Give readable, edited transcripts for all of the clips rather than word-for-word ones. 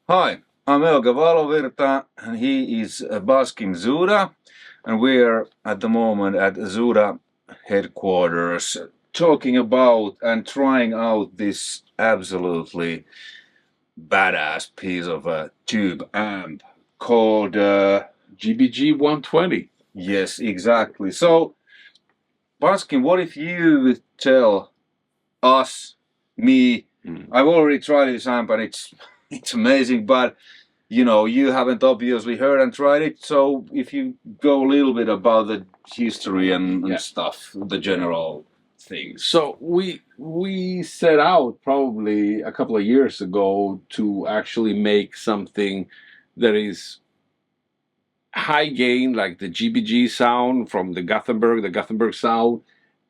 Hi, I'm Euge Valovirta and he is Baskim Zuta, and we're at the moment at ZUTA headquarters talking about and trying out this absolutely badass piece of a tube amp called GBG120. yes, exactly. So Baskim, what if you tell us, me, I've already tried this amp and it's amazing, but you know, you haven't obviously heard and tried it, so if you go a little bit about the history and stuff, the general things. So we set out probably a couple of years ago to actually make something that is high gain, like the GBG sound from the Gothenburg sound.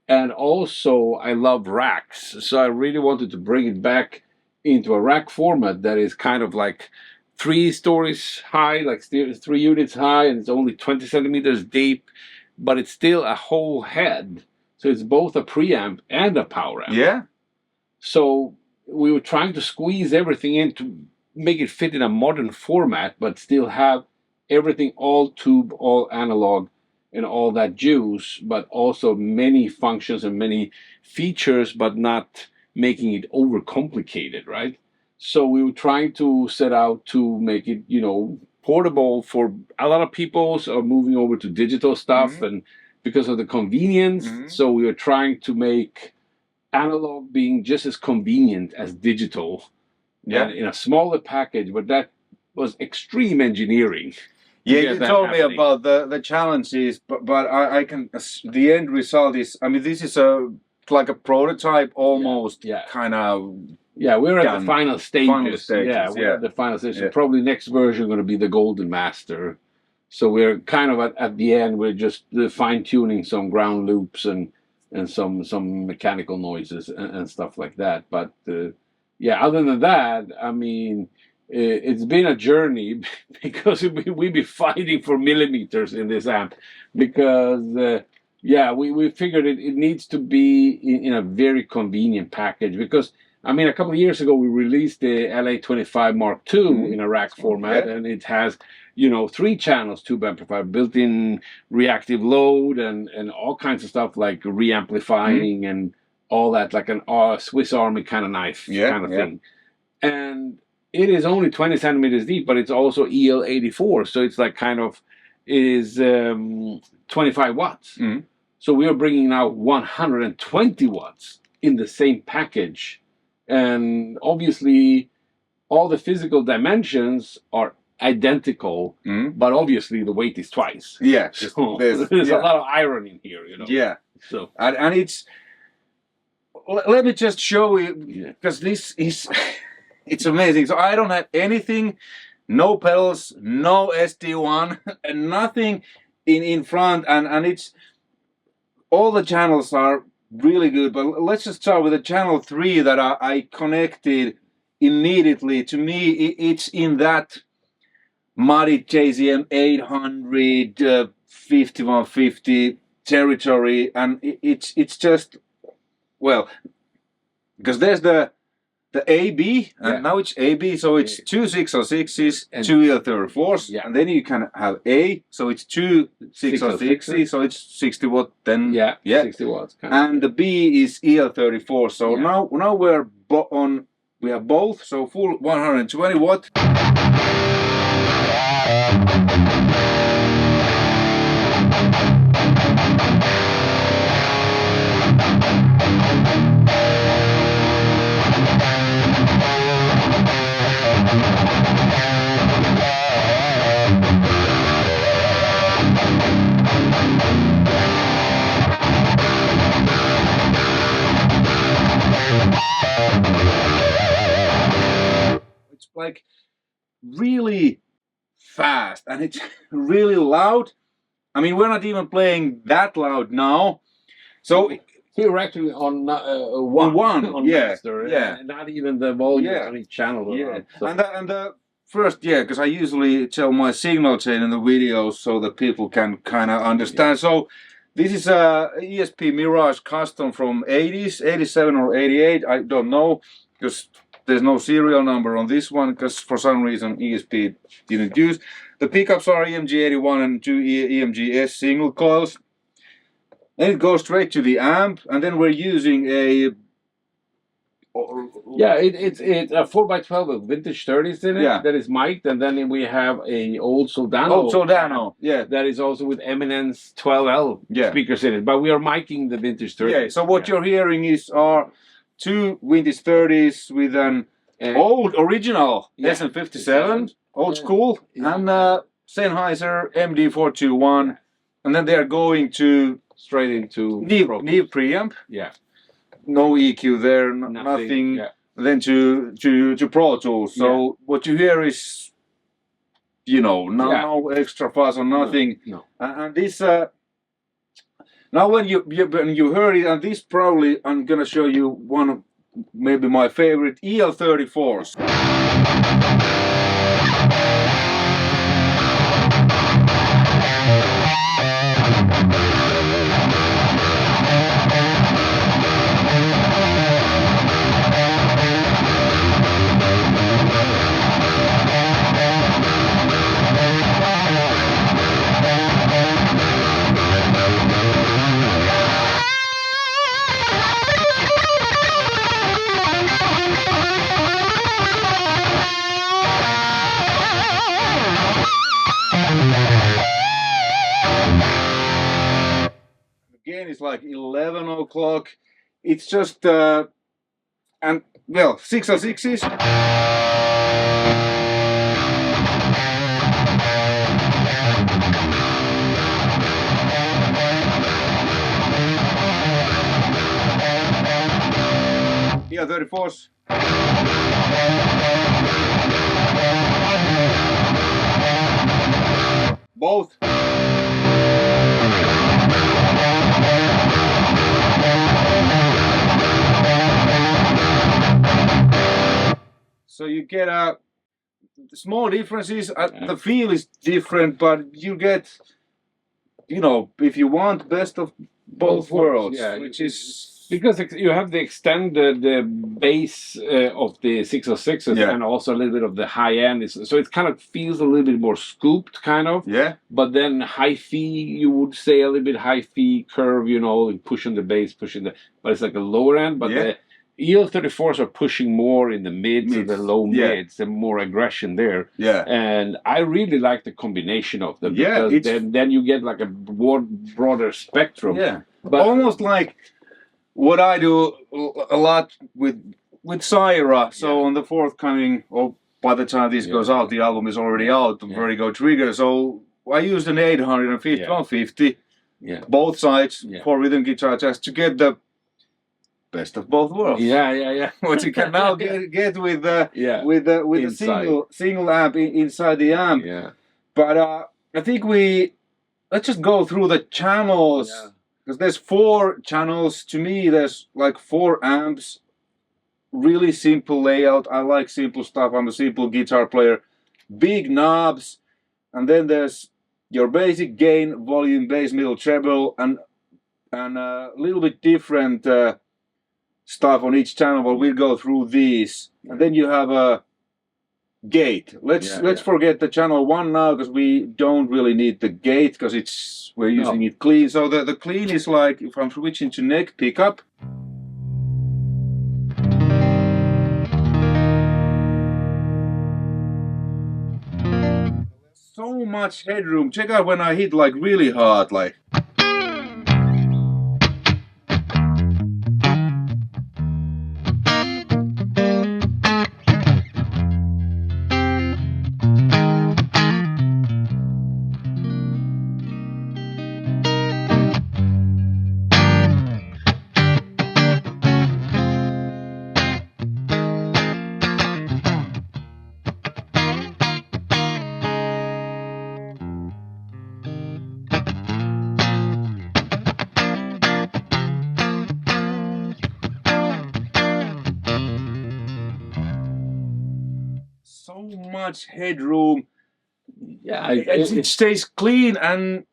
And also I love racks, so I really wanted to bring it back into a rack format that is kind of like 3 stories high, like 3 units high, and it's only 20 centimeters deep, but it's still a whole head. So it's both a preamp and a power amp. Yeah. So we were trying to squeeze everything in to make it fit in a modern format, but still have everything all tube, all analog, and all that juice, but also many functions and many features, but not making it overcomplicated, right? So we were trying to set out to make it, you know, portable for a lot of people, so moving over to digital stuff, and because of the convenience. So we were trying to make analog being just as convenient as digital, in a smaller package, but that was extreme engineering. Yeah, you told me about the challenges, but I can, the end result is, I mean, this is like a prototype almost, kind of. Yeah, we're at the final stages. We're at the final stages. Probably next version going to be the Golden Master. So we're kind of at the end. We're just fine tuning some ground loops and some mechanical noises and stuff like that. But yeah, other than that, I mean, it's been a journey because we be fighting for millimeters in this amp, because yeah, we figured it needs to be in a very convenient package, because I mean, a couple of years ago we released the LA25 Mark II in a rack format, and it has, you know, 3 channels tube amplifier, built-in reactive load, and all kinds of stuff like reamplifying and all that, like an Swiss Army kind of knife kind of thing. And it is only 20 centimeters deep, but it's also EL84, so it's like kind of, it is 25 watts. So we are bringing out 120 watts in the same package, and obviously all the physical dimensions are identical, but obviously the weight is twice. Yeah, so there's a lot of irony here, you know. Yeah. So and it's, let me just show you, because this is it's amazing. So I don't have anything, no pedals, no SD1, and nothing in front, and it's, all the channels are really good. But let's just start with the channel 3 that I connected immediately. To me, it's in that muddy JZM 800 5150 territory, and it's just, well, because there's the AB, and now it's AB, so it's 2 606s, 2 EL34s, and then you can have A, so it's 2 606s, so it's 60 watt then. 60 watts. And the B is EL34, so now we're we have both, so full 120 watt. It's like really fast, and it's really loud. I mean, we're not even playing that loud now. So we're actually on one on master, and not even the volume on each channel. So. And the first, because I usually tell my signal chain in the videos so that people can kind of understand. So this is a ESP Mirage Custom from 80s, 87 or 88, I don't know, because There's no serial number on this one because for some reason ESP didn't use. The pickups are EMG81 and 2 EMG-S single coils. And it goes straight to the amp, and then we're using a... Yeah, it's a 4x12 with vintage 30s in it that is mic'd, and then we have a old Soldano. Old Soldano, yeah. That is also with Eminence 12L speakers in it, but we are micing the vintage 30s. Yeah, so what you're hearing are 2 vintage 30s with an old original SM57, old school, and Sennheiser MD421, and then they're going to straight into Neve preamp. Yeah. No EQ there, nothing. Then to Pro Tools. So what you hear is, you know, no extra fuzz or nothing. No. And this now when you heard it, and this probably I'm gonna show you one of maybe my favorite EL34s. Again, it's like 11 o'clock. It's just and well, 606s. Yeah, 34s. Both. So you get small differences. The feel is different, but you get, you know, if you want, best of both worlds, which is because you have the extended bass of the 606s and also a little bit of the high end. So it kind of feels a little bit more scooped, kind of. Yeah. But then hi-fi, you would say a little bit hi-fi curve, you know, pushing the bass, but it's like a lower end. But the EL34s are pushing more in the mids and the low mids, and more aggression there. Yeah. And I really like the combination of them because then you get like a broader spectrum. Yeah. But almost like what I do a lot with CYHRA. So on the forthcoming, or by the time this goes out, the album is already out, Vertigo Trigger. So I used an 850, 150, both sides for rhythm guitar, just to get the best of both worlds. What you can now get with the single amp inside the amp. But I think let's just go through the channels, because there's 4 channels. To me, there's like 4 amps. Really simple layout. I like simple stuff. I'm a simple guitar player. Big knobs, and then there's your basic gain, volume, bass, middle, treble, and a little bit different stuff on each channel, but we'll go through these. And then you have a gate. Let's forget the channel 1 now, because we don't really need the gate, because we're using it clean. So the clean is like, if I'm switching to neck pickup, so much headroom. Check out when I hit like really hard, like. So much headroom. It stays clean, and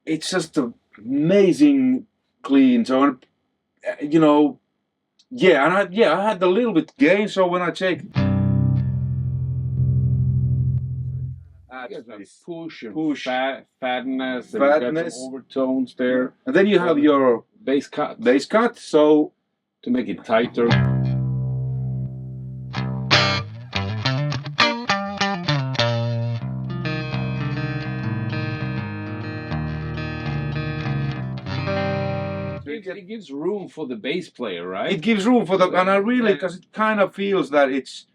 it's just amazing clean. So, you know, Yeah, and I had the little bit gain, so when I check. Push and fatness, and you got some overtones there. And then you have your bass cut. Bass cut, so to make it tighter. It gives room for the bass player, right? It gives room for the, and I really, because it kind of feels that it's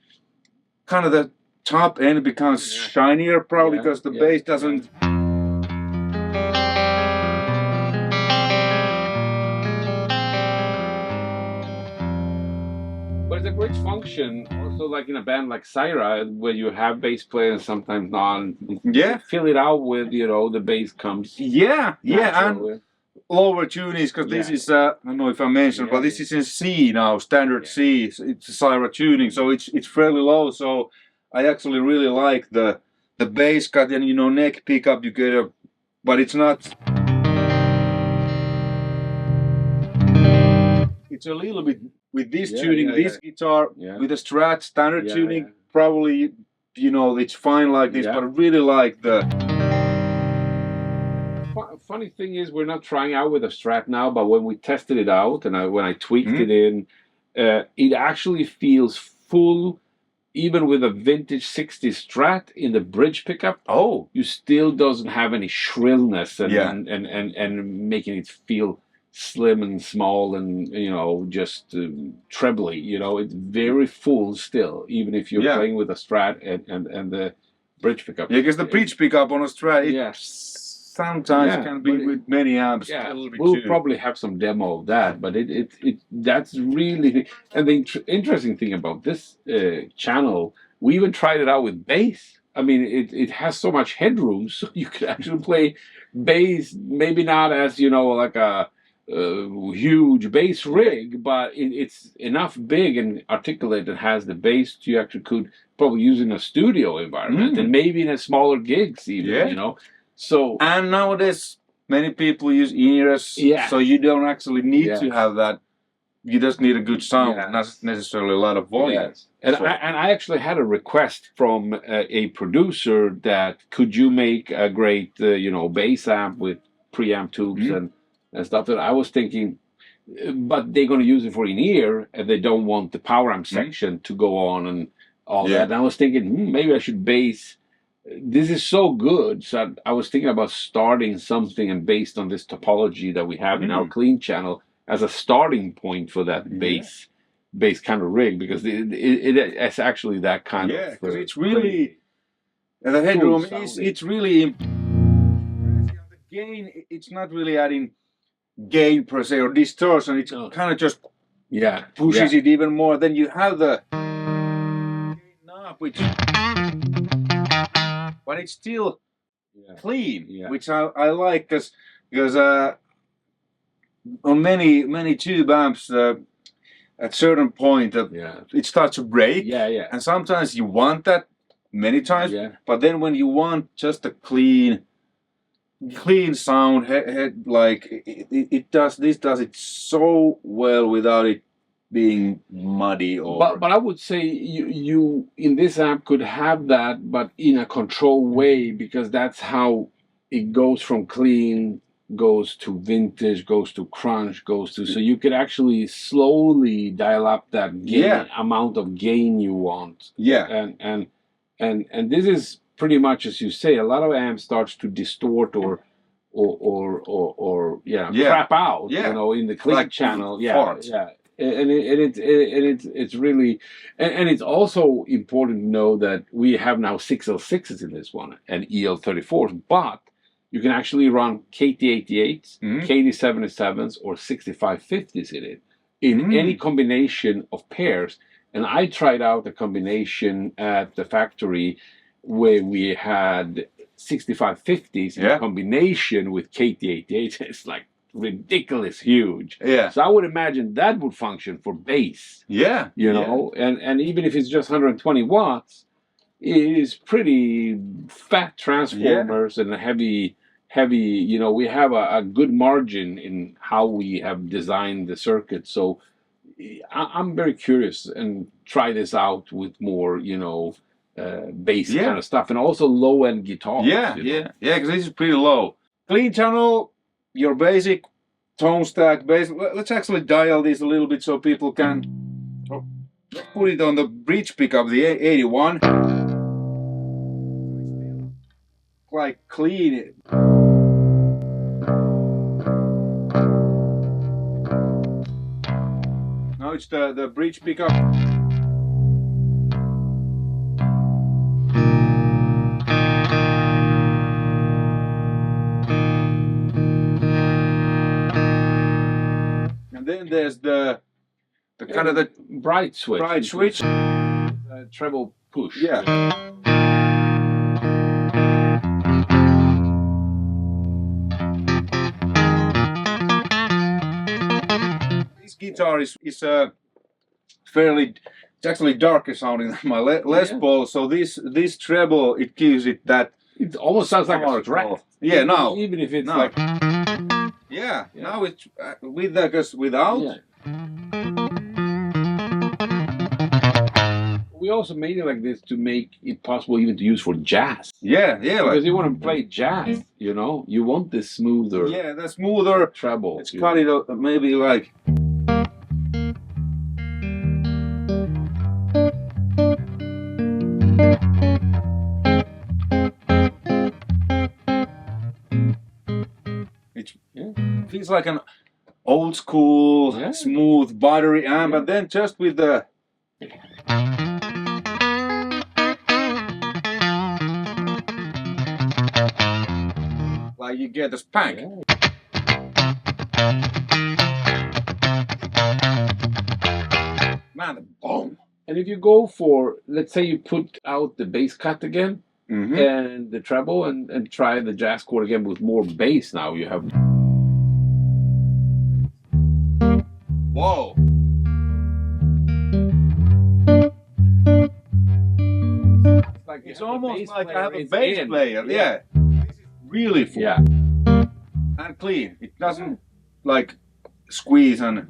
kind of the top end becomes shinier, probably because the bass doesn't. But it's a great function, also like in a band like CYHRA, where you have bass players and sometimes not. Yeah. Fill it out with, you know, the bass comes. Yeah, and lower tunings, because this is, I don't know if I mentioned, but this is in C now, standard C. It's a CYHRA tuning, so it's fairly low. So I actually really like the bass cut, and you know, neck pickup you get a, but it's not. It's a little bit with this tuning, this guitar with a Strat standard tuning, probably, you know, it's fine like this, but I really like the. Funny thing is, we're not trying out with a Strat now, but when we tested it out and when I tweaked it in, it actually feels full, even with a vintage 60s Strat in the bridge pickup. Oh, you still doesn't have any shrillness and making it feel slim and small and, you know, just trebly. You know, it's very full still, even if you're playing with a Strat and the bridge pickup. Yeah, because the bridge pickup on a Strat, sometimes can be with many amps. Yeah, we'll probably have some demo of that, but that's really. And the interesting thing about this channel, we even tried it out with bass. I mean, it has so much headroom, so you could actually play bass. Maybe not as, you know, like a huge bass rig, but it's enough big and articulate that has the bass you actually could probably use in a studio environment and maybe in a smaller gigs even, you know. So, and nowadays many people use ears, so you don't actually need to have that. You just need a good sound, not necessarily a lot of volume. And I actually had a request from a producer that could you make a great you know, bass amp with preamp tubes and stuff. That I was thinking, but they're going to use it for in-ear and they don't want the power amp section to go on and all that. And I was thinking maybe I should base. This is so good, so I was thinking about starting something and based on this topology that we have in our clean channel as a starting point for that bass kind of rig, because it's actually that kind of. Because it's really the headroom it's really the gain. It's not really adding gain per se or distortion. It's kind of just pushes it even more. Then you have the knob, which. But it's still clean, which I like, because on many tube amps, at certain point it starts to break, and sometimes you want that many times, but then when you want just a clean sound, like it does it so well without it being muddy or. But I would say you in this amp could have that, but in a controlled way, because that's how it goes from clean, goes to vintage, goes to crunch, goes to, so you could actually slowly dial up that gain amount of gain you want. And this is pretty much as you say, a lot of amps starts to distort or crap out, you know, in the clean channel. And it's really, and it's also important to know that we have now 6L6s in this one and EL34s, but you can actually run KT88s, KT77s, or 6550s in it, in any combination of pairs. And I tried out a combination at the factory where we had 6550s in combination with KT88s. It's like ridiculous huge. So I would imagine that would function for bass. You know, and even if it's just 120 watts, it is pretty fat transformers and heavy, you know, we have a good margin in how we have designed the circuit. So I'm very curious and try this out with more, you know, bass kind of stuff, and also low-end guitars. Yeah, because this is pretty low. Clean channel, your basic tone stack bass. Let's actually dial this a little bit so people can put it on the bridge pickup, the 81. Like clean. Now it's the bridge pickup. And then there's the kind of the bright switch. Treble push. Yeah. This guitar is fairly, it's actually darker sounding than my Les Paul. So this treble, it gives it that. It almost sounds like a Strat. Yeah, now. Even if it's like. Yeah, now it's with that, because without. Yeah. We also made it like this to make it possible even to use for jazz. Yeah. Because you want to play jazz, you know, you want this smoother. Yeah, the smoother treble. Let's cut it out, maybe like. It feels like an old school, smooth battery amp, but then just with the. Like you get a spank. Man, boom. And if you go for, let's say you put out the bass cut again, and the treble, and try the jazz chord again with more bass, now you have. Whoa. It's almost like I have a bass player. Yeah. This is really full. Yeah. And clean. It doesn't like squeeze and.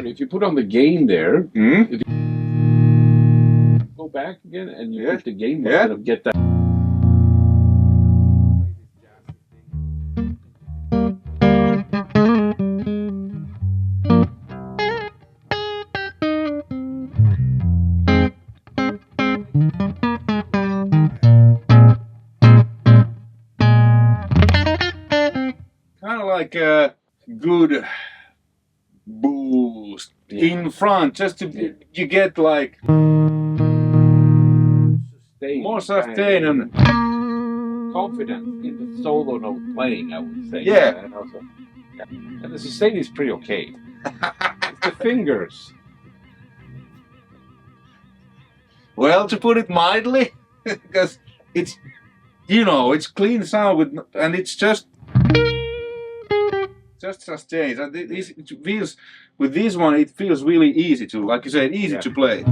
If you put on the gain there, if you go back again and you put the gain button, it'll get that. Kind of like a good boost in front, just to you get like more sustain and confidence in the solo note playing, I would say. Yeah. And also, and the sustain is pretty okay. It's the fingers. Well, to put it mildly, because it's, you know, it's clean sound with, and it's just sustains. And it feels, with this one, it feels really easy to, like you said, easy to play.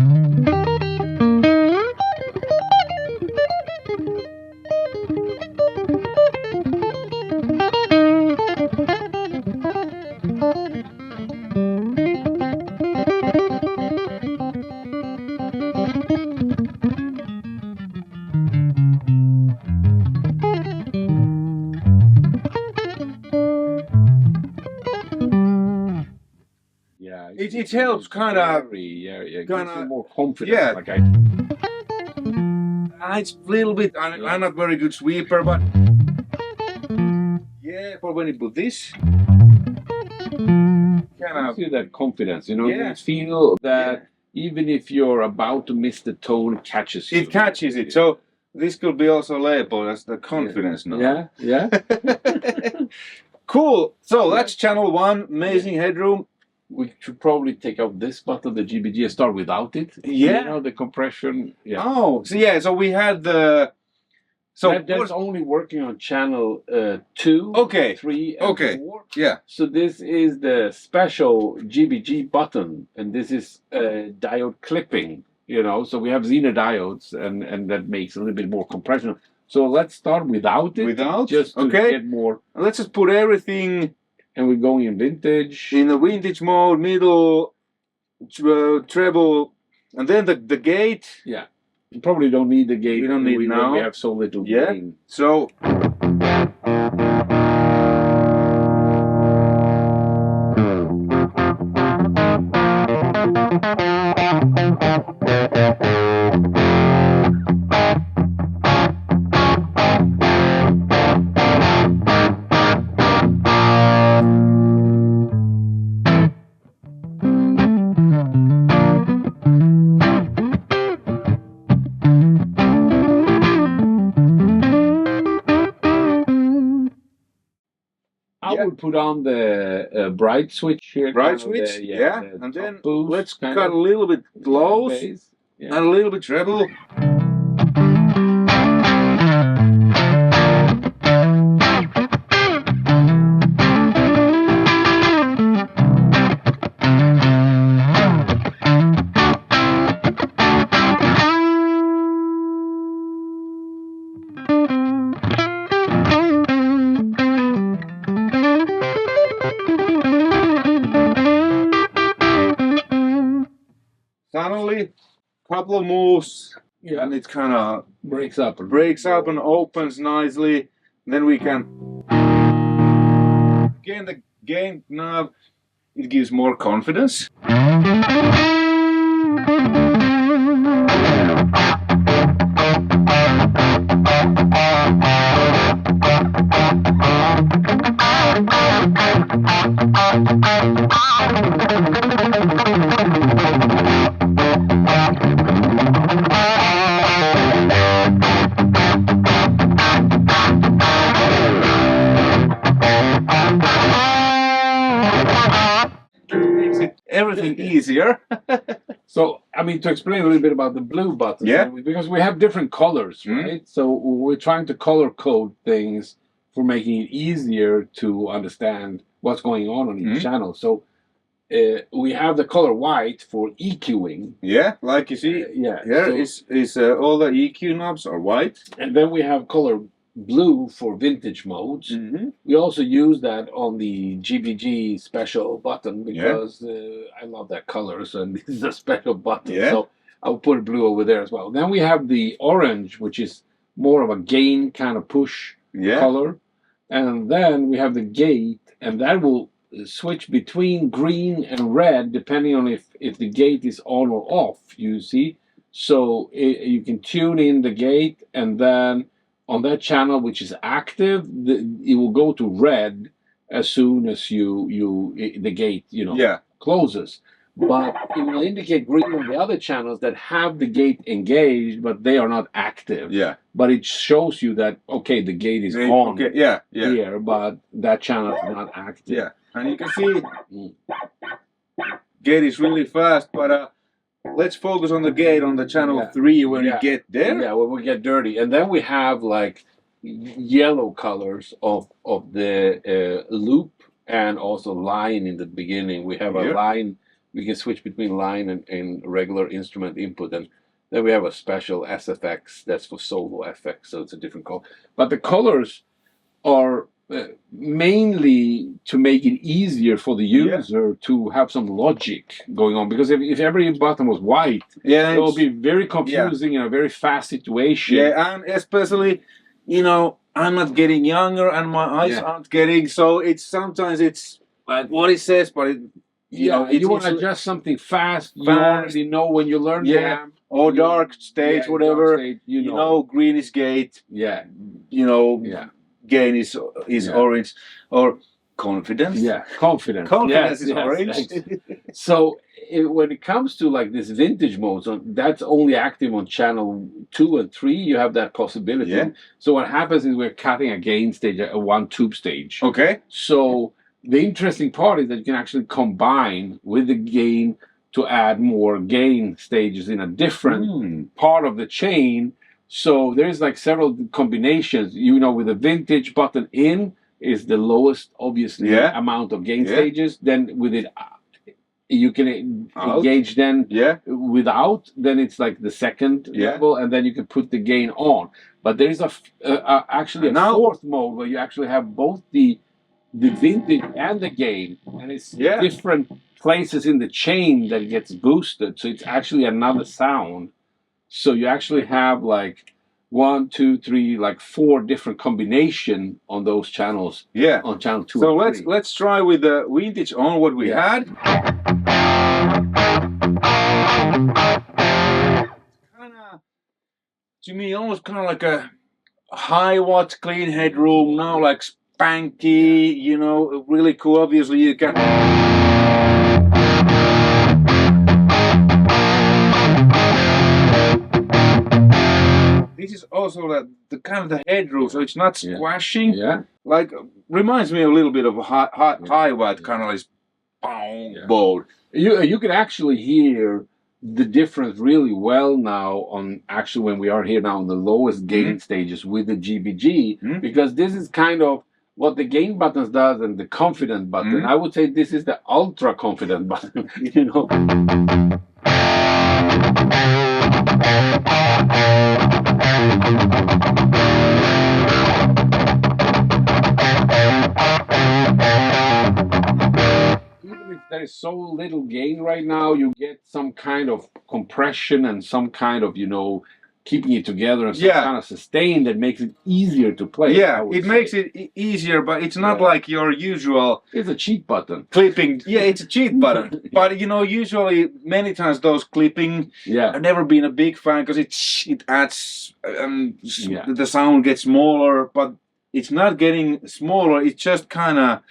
It helps kind of more confidence. Like it's a little bit. I'm not very good sweeper, but but when you put this, kind of feel that confidence. You know, you feel that even if you're about to miss the tone, it catches you. It catches it. So this could be also labeled as the confidence note. Yeah. Cool. So that's channel 1, amazing headroom. We should probably take out this button, the GBG, and start without it. Yeah. You know, the compression. Yeah. Oh, so so we had the So that's only working on channel 2, 3, and 4. Yeah. So this is the special GBG button, and this is diode clipping. You know, so we have Zener diodes, and that makes a little bit more compression. So let's start without it. Just to get more. Let's just put everything. And we're going in vintage. In the vintage mode, middle, treble, and then the gate. Yeah. You probably don't need the gate. We don't need now. We have so little gain. So. I would put on the bright switch here. Bright switch, and then let's cut a little bit lows and a little bit treble. Suddenly, couple of moves, and it kind of breaks up and opens nicely. Then we can again the gain knob. It gives more confidence. Everything easier. So, I mean, to explain a little bit about the blue buttons, because we have different colors, right? So we're trying to color code things for making it easier to understand what's going on each channel. So we have the color white for EQing. Yeah, like you see, here so all the EQ knobs are white. And then we have color blue for vintage modes. We also use that on the GBG special button because I love that color, so this is a special button. So I'll put blue over there as well. Then we have the orange, which is more of a gain kind of push color. And then we have the gate, and that will switch between green and red depending on if the gate is on or off, you see. So you can tune in the gate, and then on that channel which is active, it will go to red as soon as the gate closes. But it will indicate green on the other channels that have the gate engaged, but they are not active. But it shows you that the gate is on here, but that channel is not active. And you can see gate is really fast, but let's focus on the gate on the channel 3 when you get there. Yeah, when we get dirty. And then we have like yellow colors of the loop and also line in the beginning. We have a line, we can switch between line and regular instrument input. And then we have a special SFX that's for solo FX, so it's a different color. But the colors are mainly to make it easier for the user to have some logic going on, because if every button was white, it would be very confusing in a very fast situation. And especially, I'm not getting younger and my eyes aren't getting, so it's sometimes it's like what it says, but you want to adjust something fast. You already know when you learn the amp, or dark stage, whatever. Dark stage, green is gate. Gain is orange, or confidence. Confidence. Confidence is orange. So when it comes to like this vintage mode, so that's only active on channel 2 and 3. You have that possibility. So what happens is we're cutting a gain stage, a one tube stage. So the interesting part is that you can actually combine with the gain to add more gain stages in a different part of the chain. So there's like several combinations. You know, with the vintage button in is the lowest, obviously, amount of gain stages. Then with it, you can engage then without. Then it's like the second level, and then you can put the gain on. But there is actually a fourth mode where you actually have both the vintage and the gain, and it's different places in the chain that gets boosted. So it's actually another sound. So you actually have like 1, 2, 3, like 4 different combination on those channels. Yeah. On channel 2. So let's try with the vintage on what we had. Kinda, to me, almost kind of like a high watt clean headroom now, like spanky, you know, really cool. Obviously, you can. This is also the kind of the headroom, so it's not squashing. Yeah. Like reminds me a little bit of a high watt kind of like board. You can actually hear the difference really well now on actually when we are here now on the lowest gain stages with the GBG, because this is kind of what the gain buttons does and the confident button. I would say this is the ultra confident button, you know. Even if there is so little gain right now, you get some kind of compression and some kind of, you know, keeping it together and some kind of sustain that makes it easier to play. Yeah, it makes it easier, but it's not like your usual. It's a cheat button. Clipping. Yeah, it's a cheat button. But you know, usually many times those clipping. I've never been a big fan because it adds the sound gets smaller, but it's not getting smaller. It's just kind of.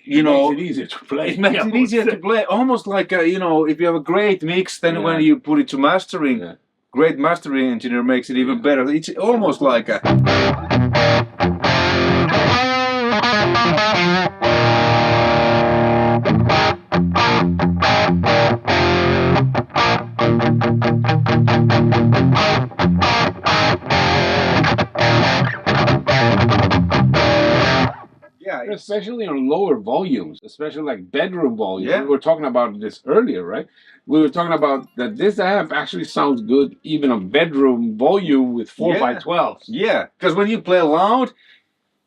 You know, makes it easier to play. It makes it easier to play. Almost like you know, if you have a great mix, then when you put it to mastering, great mastering engineer makes it even better. It's almost like a. Especially on lower volumes, especially like bedroom volume. We were talking about this earlier, right? We were talking about that this amp actually sounds good even on bedroom volume with 4x12s. Yeah, because when you play loud,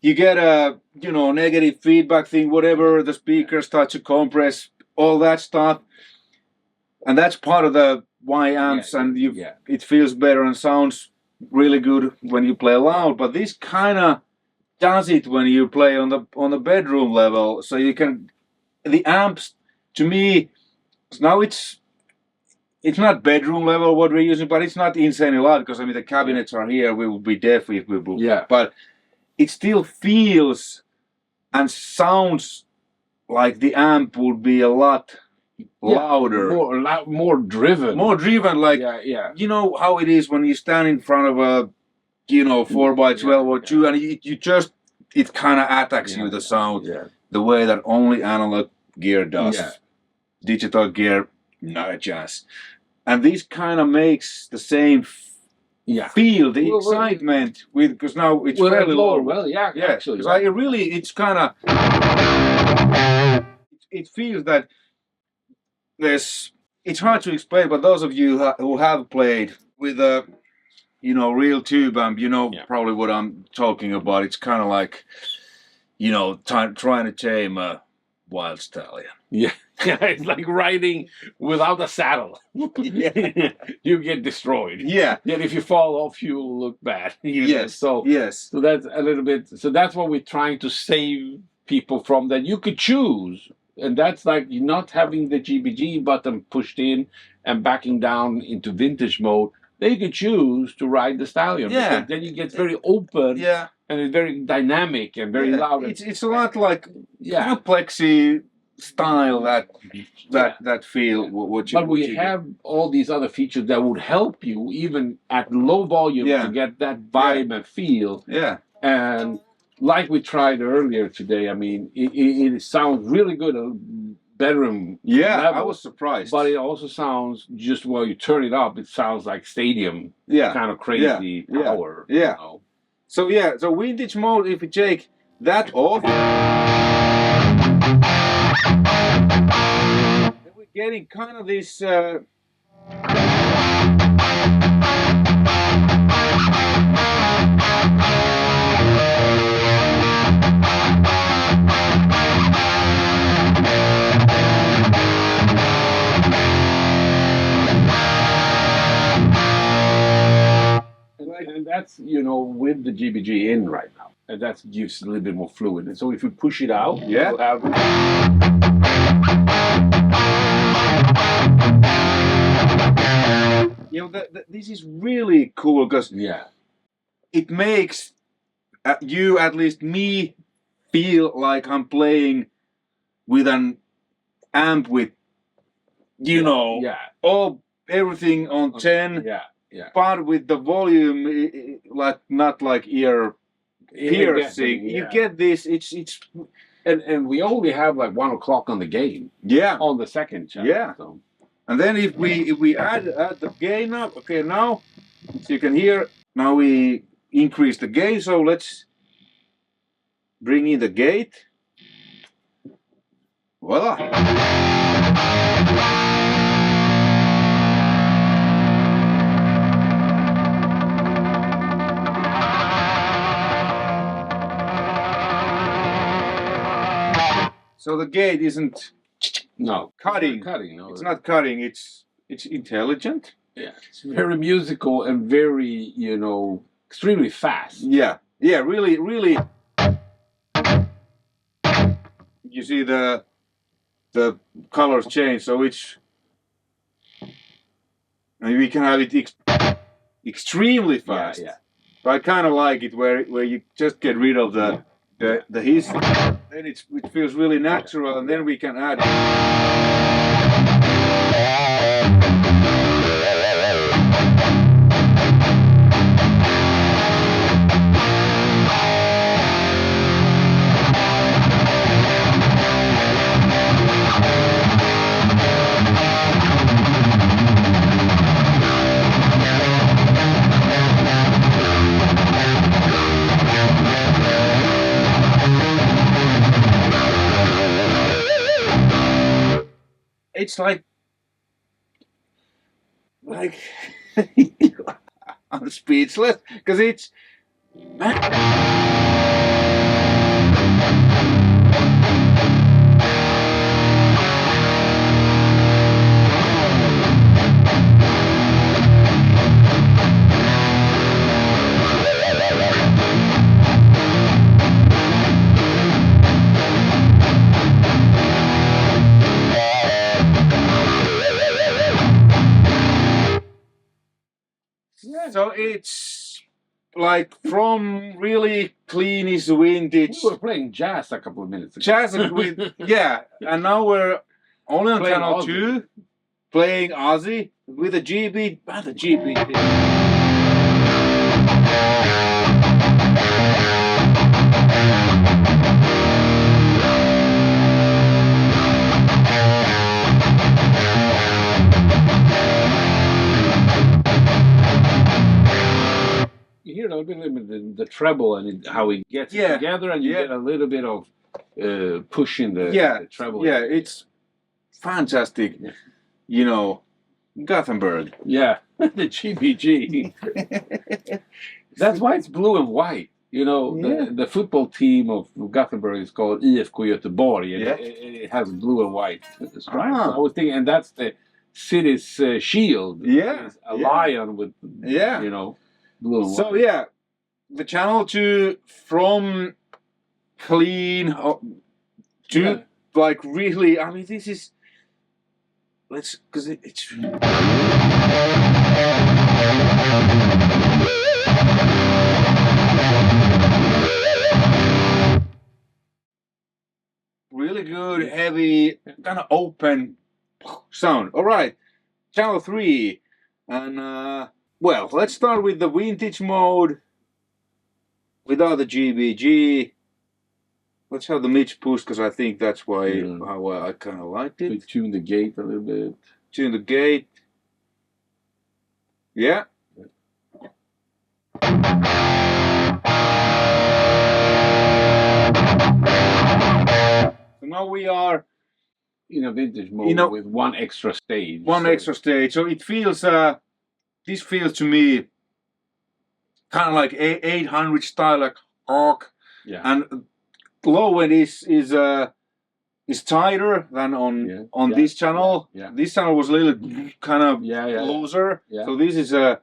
you get a negative feedback thing, whatever. The speakers start to compress, all that stuff, and that's part of the Y amps, and it feels better and sounds really good when you play loud. But this kind of does it when you play on the bedroom level, so you can the amps to me now it's not bedroom level what we're using, but it's not insanely loud because I mean the cabinets are here. We will be deaf if we will, but it still feels and sounds like the amp would be a lot louder, more driven, like you know how it is when you stand in front of a 4x12 or 2, and it kind of attacks you, the sound, the way that only analog gear does. Digital gear, not a chance. And this kind of makes the same feel, the excitement with, because now it's fairly low. Actually. Because it's kind of, it feels that it's hard to explain, but those of you who have played with a real tube amp, probably what I'm talking about. It's kind of like, trying to tame a wild stallion. Yeah, it's like riding without a saddle. You get destroyed. Yeah. Yet if you fall off, you will look bad. So that's a little bit. So that's what we're trying to save people from. That you could choose, and that's like not having the GBG button pushed in and backing down into vintage mode. They could choose to ride the Stallion. Because then it gets very open. And it's very dynamic and very loud. It's a lot like complexy style that feel. But we have all these other features that would help you even at low volume to get that vibe and feel. And like we tried earlier today, I mean, it sounds really good. bedroom Yeah, level, I was surprised. but it also sounds, just while you turn it up, it sounds like stadium, kind of crazy power. Yeah. You know? So so vintage mode, if you take that off, then we're getting kind of this. And that's, you know, with the GBG in right now. And that gives a little bit more fluid. And so if we push it out, we'll have... You know, this is really cool because it makes you, at least me, feel like I'm playing with an amp with, you know, everything on 10. But with the volume, like not like ear piercing, you get this. It's and we only have like 1 o'clock on the gain. On the second channel. So. And then if we add the gain up, okay, now so you can hear. Now we increase the gain. So let's bring in the gate. Voila. So the gate isn't cutting. It's not cutting. It's intelligent. Yeah, it's very musical and very, you know, extremely fast. Yeah, really. You see the colors change, so it's, and we can have it extremely fast. But I kind of like it where you just get rid of the hiss. Then it feels really natural, and then we can add. It's like I'm speechless because it's so it's like from really cleanish vintage. We were playing jazz a couple of minutes ago. Jazz with and now we're only on channel 2 playing Ozzy with a GB. The GB. You hear a little bit the treble and how it gets together, and you get a little bit of push in the treble. Yeah, it's fantastic. You know, Gothenburg. Yeah, the GBG. That's why it's blue and white. You know, the football team of Gothenburg is called IFK Göteborg, and it has blue and white stripes. So I was thinking, and that's the city's shield. It's a lion with, you know, blue and white. So the channel 2 from clean to like really. I mean, this is because it's. Really good, heavy, kind of open sound. All right, channel 3, and well, let's start with the vintage mode without the GBG. let's have the midge push because I think that's why how I kind of liked it. We tune the gate a little bit. Tune the gate. Yeah. So now we are in a vintage mode with one extra stage. Extra stage. So it feels this feels to me kind of like 800 style, like Hawk. Yeah. And low end is tighter than on this channel. Yeah. This channel was a little kind of looser. Yeah. So this is a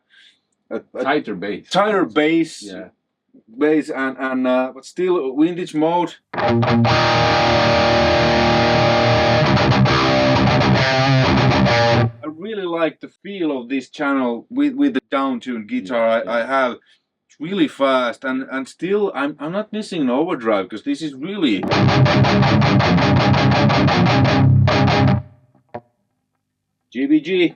tighter bass. Tighter bass. Yeah. Bass and but still vintage mode. I really like the feel of this channel with the down-tuned guitar I have. It's really fast and still I'm not missing an overdrive because this is really GBG.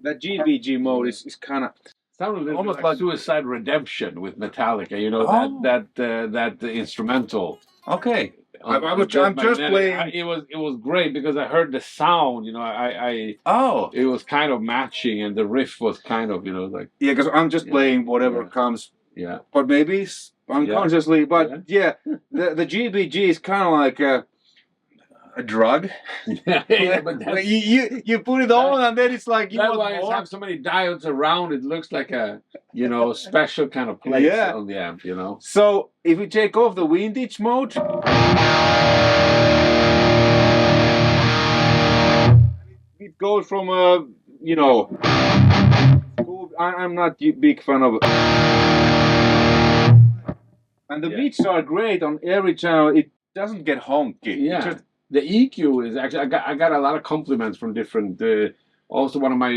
That GBG mode is kind of sounded almost like Suicide Redemption with Metallica. You know that instrumental. Okay, I'm just playing. It was great because I heard the sound. You know, it was kind of matching, and the riff was kind of like because I'm just playing whatever comes. Yeah, but maybe unconsciously. But the GBG is kind of like a drug. But you put it on and then it's like that's why it have so many diodes around. It looks like a special kind of place on the amp. So if we take off the vintage mode, it goes from I'm not a big fan of. And the beats are great on every channel. It doesn't get honky. Yeah. The EQ is actually, I got a lot of compliments from different, also one of my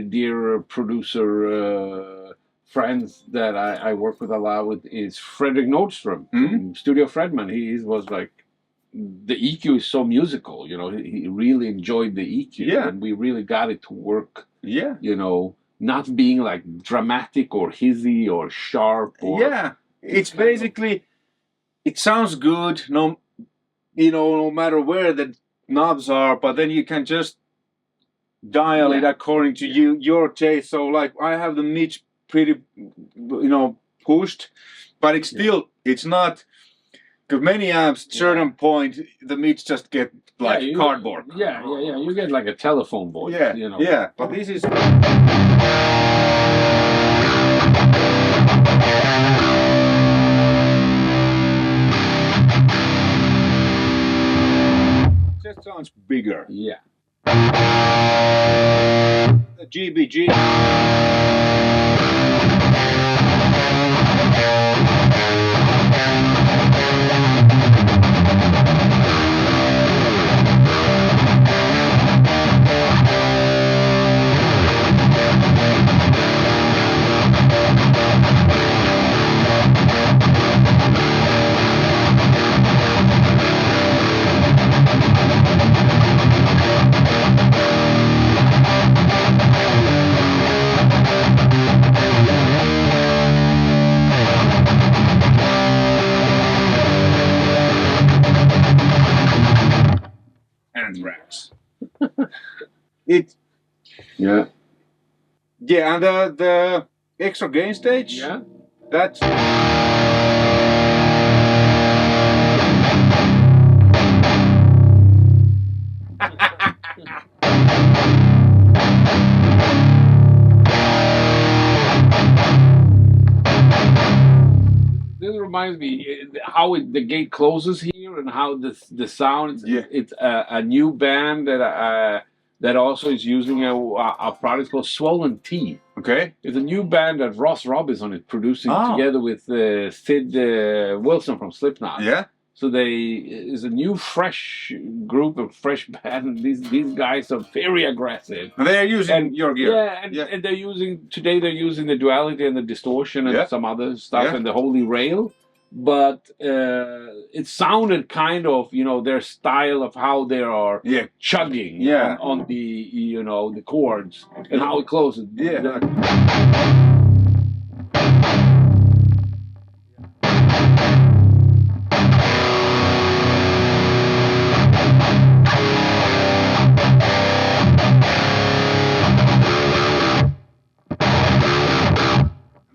dear producer friends that I work with a lot with is Fredrik Nordström from Studio Fredman. He was like, the EQ is so musical, he really enjoyed the EQ and we really got it to work, not being like dramatic or hizzy or sharp. It's basically, it sounds good, no matter where the knobs are, but then you can just dial it according to your taste. So like I have the midge pretty, pushed, but it's still, it's not, because many amps, at a certain point, the midge just get like cardboard. Yeah, you get like a telephone voice. Yeah, but this is... Just sounds bigger. Yeah. The GBG. Anthrax. And the extra gain stage. That's this reminds me how the gate closes here and how the sound. It's a new band that also is using a product called Swollen Tea. Okay. It's a new band that Ross Robinson is producing together with Sid Wilson from Slipknot. Yeah. So is a new fresh group of fresh band. These guys are very aggressive. And they're using your gear. And they're using the duality and the distortion and some other stuff and the Holy Rail. but it sounded kind of, you know, their style of how they are chugging on the, you know, the chords and how it closes. Yeah.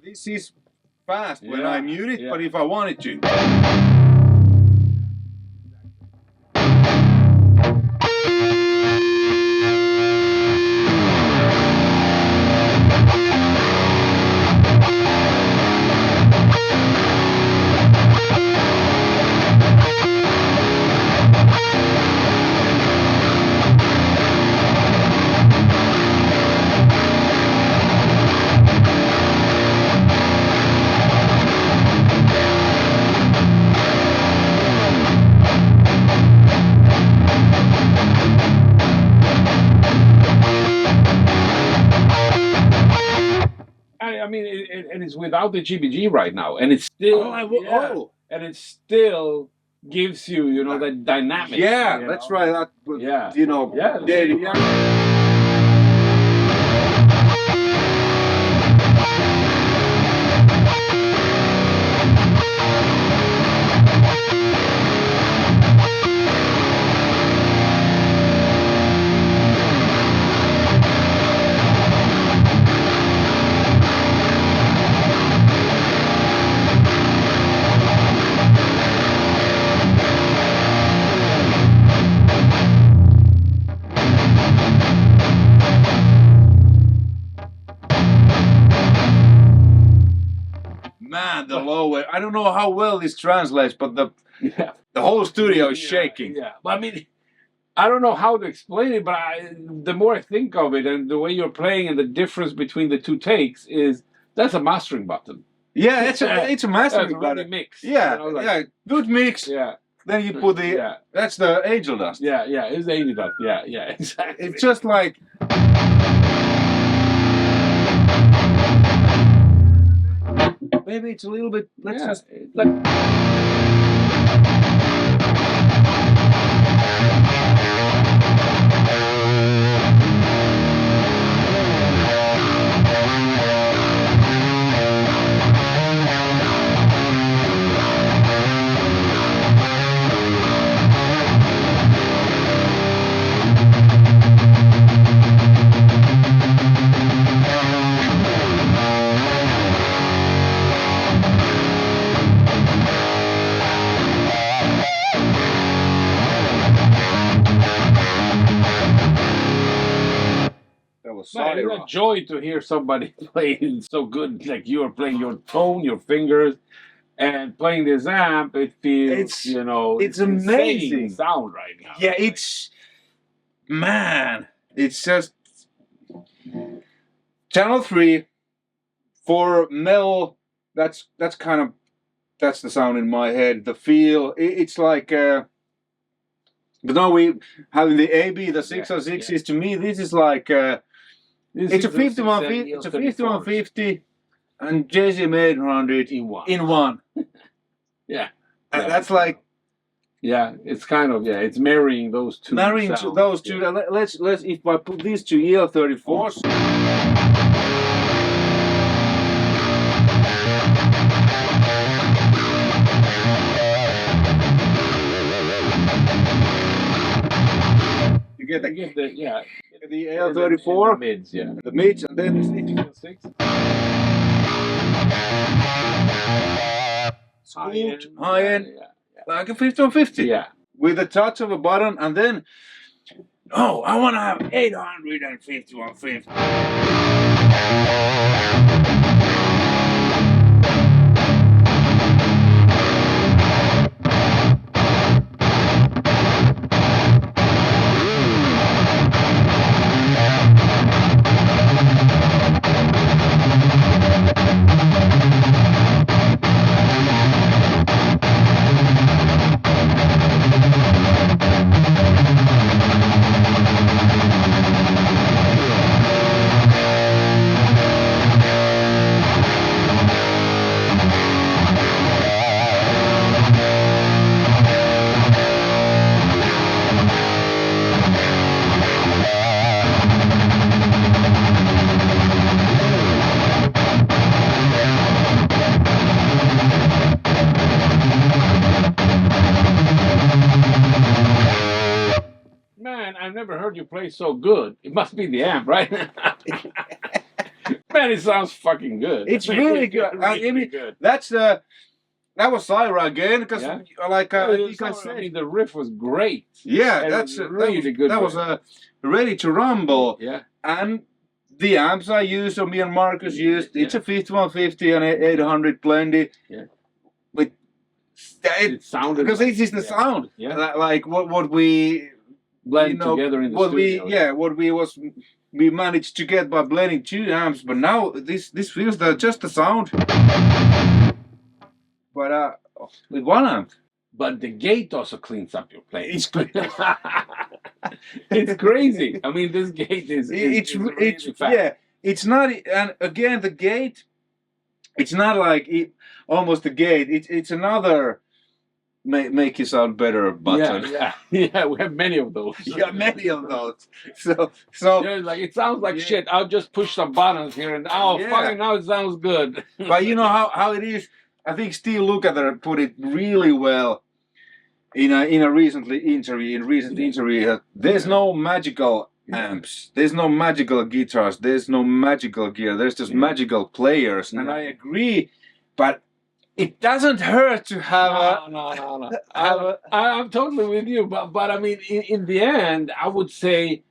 This is fast when I mute it, but if I wanted to. I mean, and it's without the GBG right now, and it's still, and it still gives you, you know, that dynamic. Yeah, you that's know? right. That, you know, man, the low way. I don't know how well this translates, but the whole studio is shaking. Yeah, but I mean, I don't know how to explain it, but the more I think of it and the way you're playing and the difference between the two takes is that's a mastering button. Yeah, it's a mastering button. Really mix. Yeah, you know, like, good mix. Yeah. Then you put the that's the angel dust. Yeah, it's the angel dust. Yeah, exactly. It's just like. Maybe it's a little bit. Let's just like. It's a joy to hear somebody playing so good, like you are playing your tone, your fingers, and playing this amp. It feels, you know, it's amazing sound right now. Yeah, it's it's just channel 3 for Mel. That's kind of the sound in my head. The feel, it's like. But now we having the AB, the 606 to me. This is like. It's a 5150. It's a 5150, and JCM 800 in one. That's like. Yeah, it's kind of it's marrying those two. Marrying those two. Yeah. Let's if I put these two EL34s. You get the the AL34, the mids, the mids, and then the 6. High end, like a 5150. Yeah, with a touch of a button, and then I want to have 85150. heard you play so good. It must be the amp, right? Man, it sounds fucking good. It's really good. Really I mean, good. that was CYHRA again, because like I think I said, I mean, the riff was great. Yeah, that's really good. That was ready to rumble. Yeah, and the amps I used, or me and Marcus used, it's a 5150 and 800 blended. Yeah, with it sounded because this is the sound. Yeah, like what we blend together in the studio. What we managed to get by blending two amps, but now this feels just the sound. But with one amp. But the gate also cleans up your playing. It's good. It's crazy. I mean, this gate is really fast. Yeah, it's not. And again, the gate, it's not like almost the gate. It's another make you sound better button. Yeah. We have many of those. Yeah, many of those. So yeah, like it sounds like shit. I'll just push some buttons here and fucking now it sounds good. But you know how it is. I think Steve Lukather put it really well in a recent interview. There's no magical amps. There's no magical guitars. There's no magical gear. There's just magical players. And I agree, but it doesn't hurt to have no. I'm totally with you, but I mean, in the end, I would say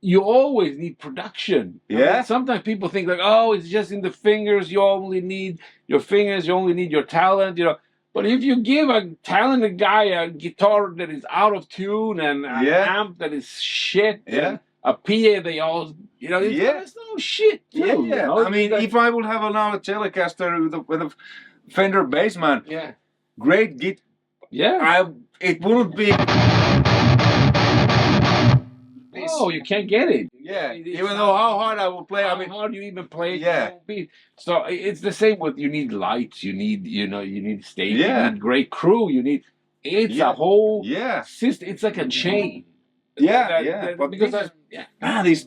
you always need production. Yeah. I mean, sometimes people think like, oh, it's just in the fingers. You only need your fingers. You only need your talent. You know. But if you give a talented guy a guitar that is out of tune and an amp that is shit, and a PA they all, there's no shit. Too, yeah. You know? I mean, if I would have another Telecaster with a Fender Bassman, great git. Yeah. It wouldn't be. Oh, you can't get it. Yeah, even though how hard I will play, how hard you even play it. Yeah. So it's the same with, you need lights, you need stage, you need great crew, it's a whole system. It's like a chain. But because these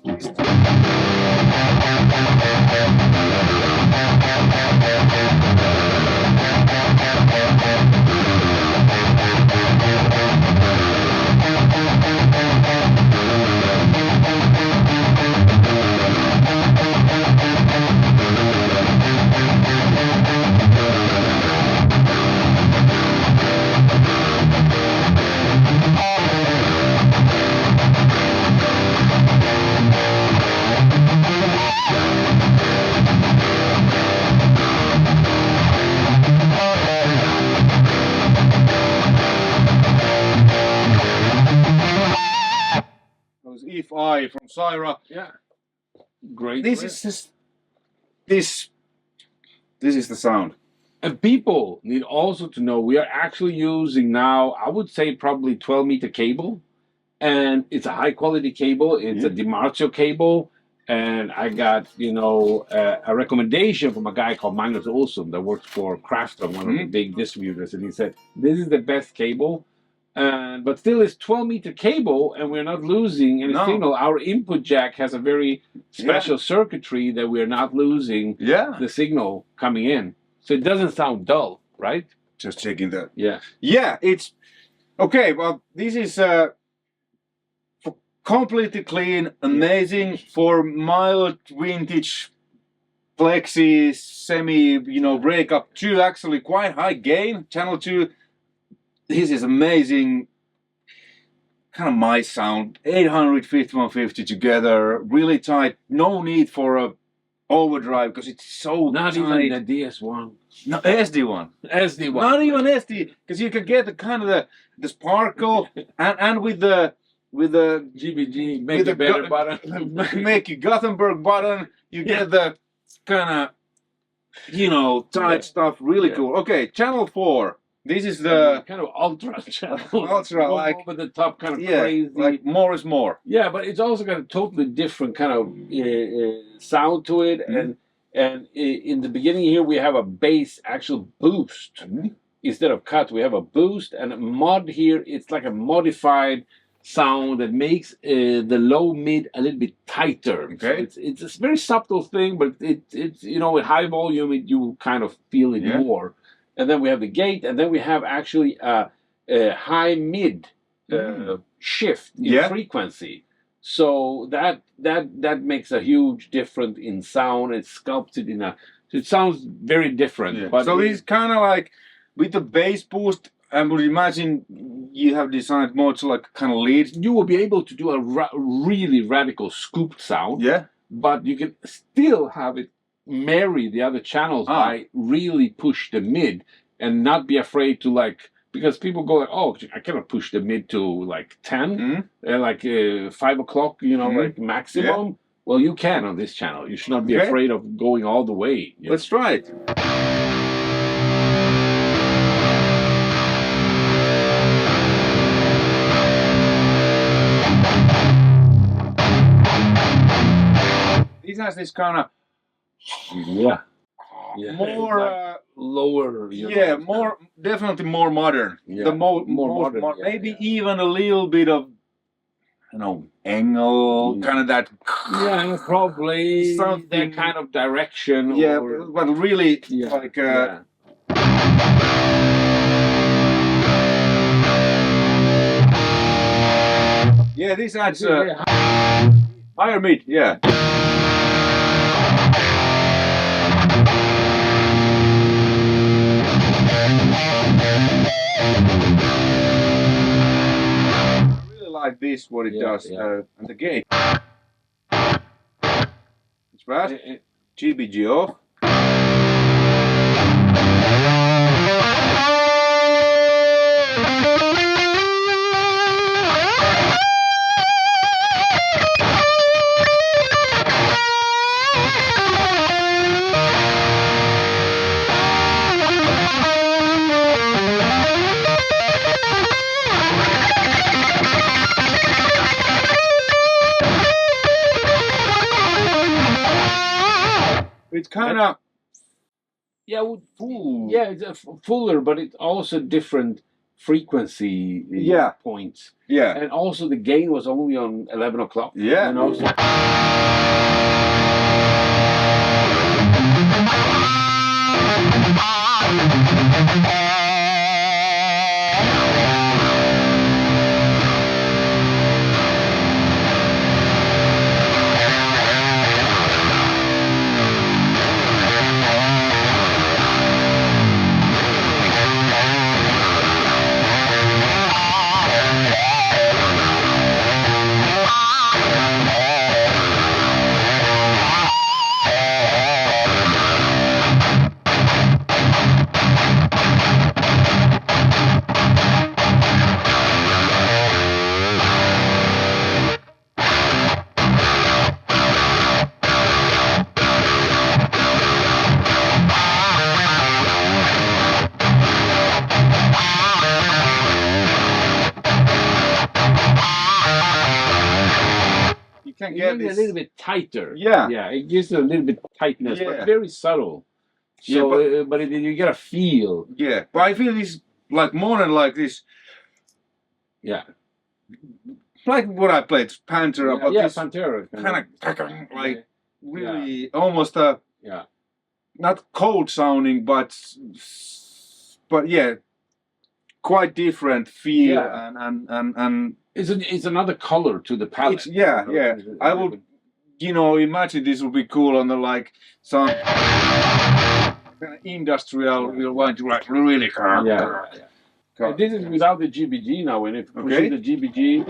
EFI from CYHRA. Yeah. Great. This is the sound. And people need also to know we are actually using now, I would say probably 12-meter cable. And it's a high quality cable. It's a DiMarzio cable. And I got, a recommendation from a guy called Magnus Olsson that works for Crafton, one of the big distributors. And he said, this is the best cable. But still it's 12-meter cable and we're not losing any signal. Our input jack has a very special circuitry that we're not losing the signal coming in. So it doesn't sound dull, right? Just checking that. Yeah. Yeah, it's okay. Well, this is completely clean, amazing for mild vintage plexi semi, breakup 2, actually quite high gain, channel 2. This is amazing, kind of my sound. 800, 5150 together, really tight. No need for a overdrive because it's so not tight. Even the DS1. No, SD1. SD1. Not even SD, because you can get the kind of the sparkle and with the GBG make it better button. Make you Gothenburg button. You get the kind of tight stuff. Really cool. Okay, channel 4. This is the kind of ultra channel. Ultra, like over the top, kind of crazy. Like more is more. Yeah, but it's also got a totally different kind of sound to it. And in the beginning here, we have a bass actual boost instead of cut. We have a boost and a mod here. It's like a modified sound that makes the low mid a little bit tighter. Okay, so it's a very subtle thing, but it's with high volume you kind of feel it more. And then we have the gate, and then we have actually a high mid shift in frequency. So that makes a huge difference in sound. It's sculpted in a. It sounds very different. Yeah. But so it's kind of like with the bass boost. I would imagine you have designed more to like kind of lead. You will be able to do a really radical scooped sound. Yeah. But you can still have it marry the other channels by really push the mid and not be afraid to like, because people go like, oh, I cannot push the mid to like 10, like 5 o'clock, you know, like maximum. Yeah. Well, you can on this channel. You should not be afraid of going all the way. Let's try it. This has this kind of more lower. Yeah, more definitely more modern. Yeah, the more modern. Maybe even a little bit of, you know, angle, kind of that. Yeah, probably something, that kind of direction. Yeah, or, but really like. Yeah, this adds higher mid. Yeah. Like this, what it does, and the gate. It's fast. GBG off. It's kind of it's a fuller, but it's also different frequency points. Yeah, and also the gain was only on 11 o'clock. Yeah, you know. can get this a little bit tighter. Yeah, yeah, it gives it a little bit tightness, but very subtle. So, yeah, but you get a feel. Yeah, but I feel this like more than like this. Yeah, like what I played Pantera, but yeah, this Pantera kind of like really almost a not cold sounding, but yeah, quite different feel and it's another color to the palette. I would, you know, imagine this would be cool on the like some kind of industrial. We'll want to like really This is without the GBG now, and if you see the GBG.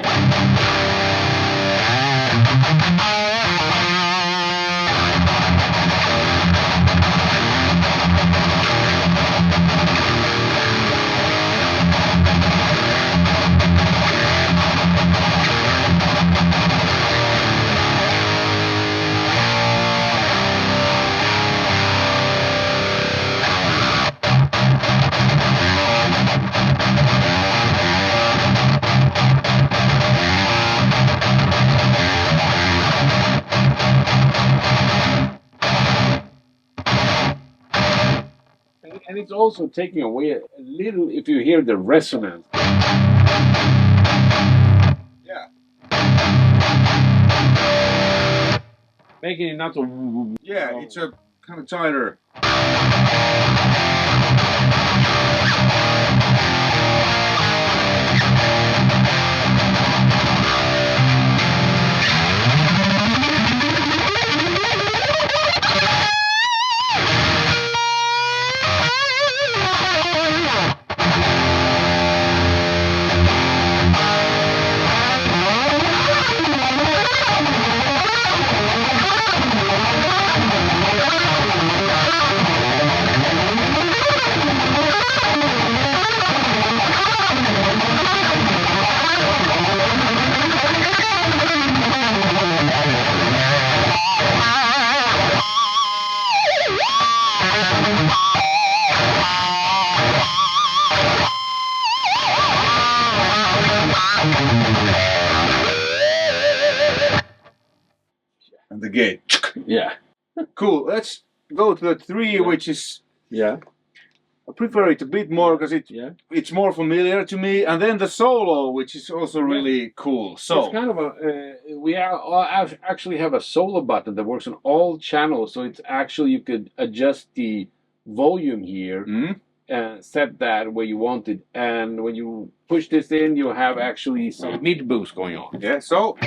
And it's also taking away a little, if you hear the resonance. Yeah. Making it not so... Yeah, it's a kind of tighter. gate. Yeah. Cool. Let's go to the 3, which is I prefer it a bit more because it's more familiar to me, and then the solo, which is also really cool. So it's kind of a we actually have a solo button that works on all channels, so it's actually you could adjust the volume here and set that where you want it, and when you push this in, you have actually some mid boost going on. Yeah. So.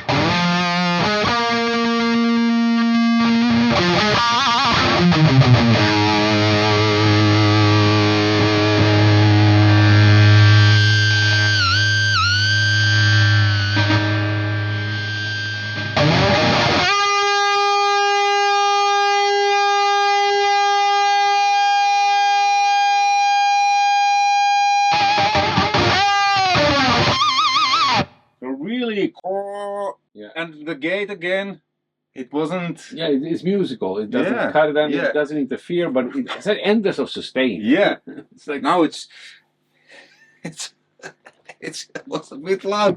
Really cool. Yeah. And the gate again, it wasn't. Yeah, it's musical. It doesn't cut it and it doesn't interfere, but it's an endless of sustain. Yeah. It's like now it was a bit loud.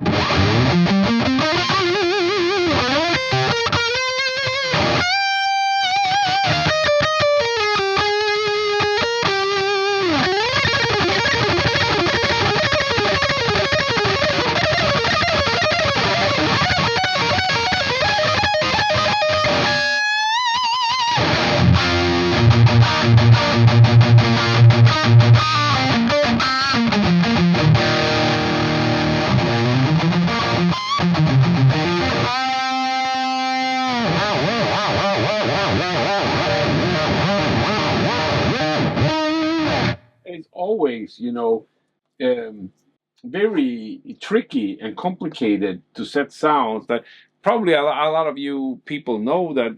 Always, very tricky and complicated to set sounds that probably a lot of you people know that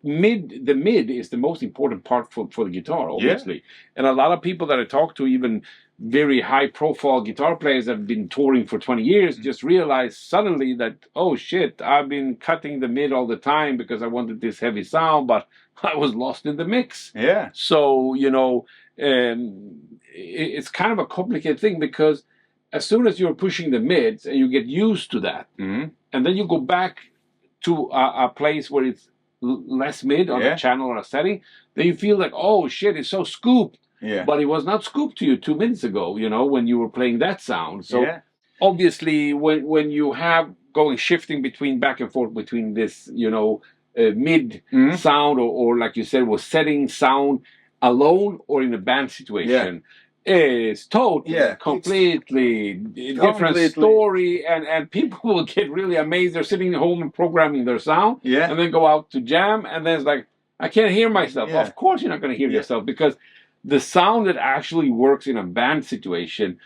the mid is the most important part for the guitar, obviously. And a lot of people that I talk to, even very high profile guitar players that have been touring for 20 years, just realize suddenly that, oh shit, I've been cutting the mid all the time because I wanted this heavy sound, but I was lost in the mix. Yeah. So, it's kind of a complicated thing because as soon as you're pushing the mids and you get used to that, and then you go back to a place where it's less mid on a channel or a setting, then you feel like, oh shit, it's so scooped. Yeah. But it was not scooped to you 2 minutes ago, when you were playing that sound. So obviously when you have shifting back and forth between this, mid sound or like you said, was setting sound alone or in a band situation, it's totally completely different story, and people will get really amazed. They're sitting at home and programming their sound, and then go out to jam, and then it's like, I can't hear myself. Of course you're not going to hear yourself, because the sound that actually works in a band situation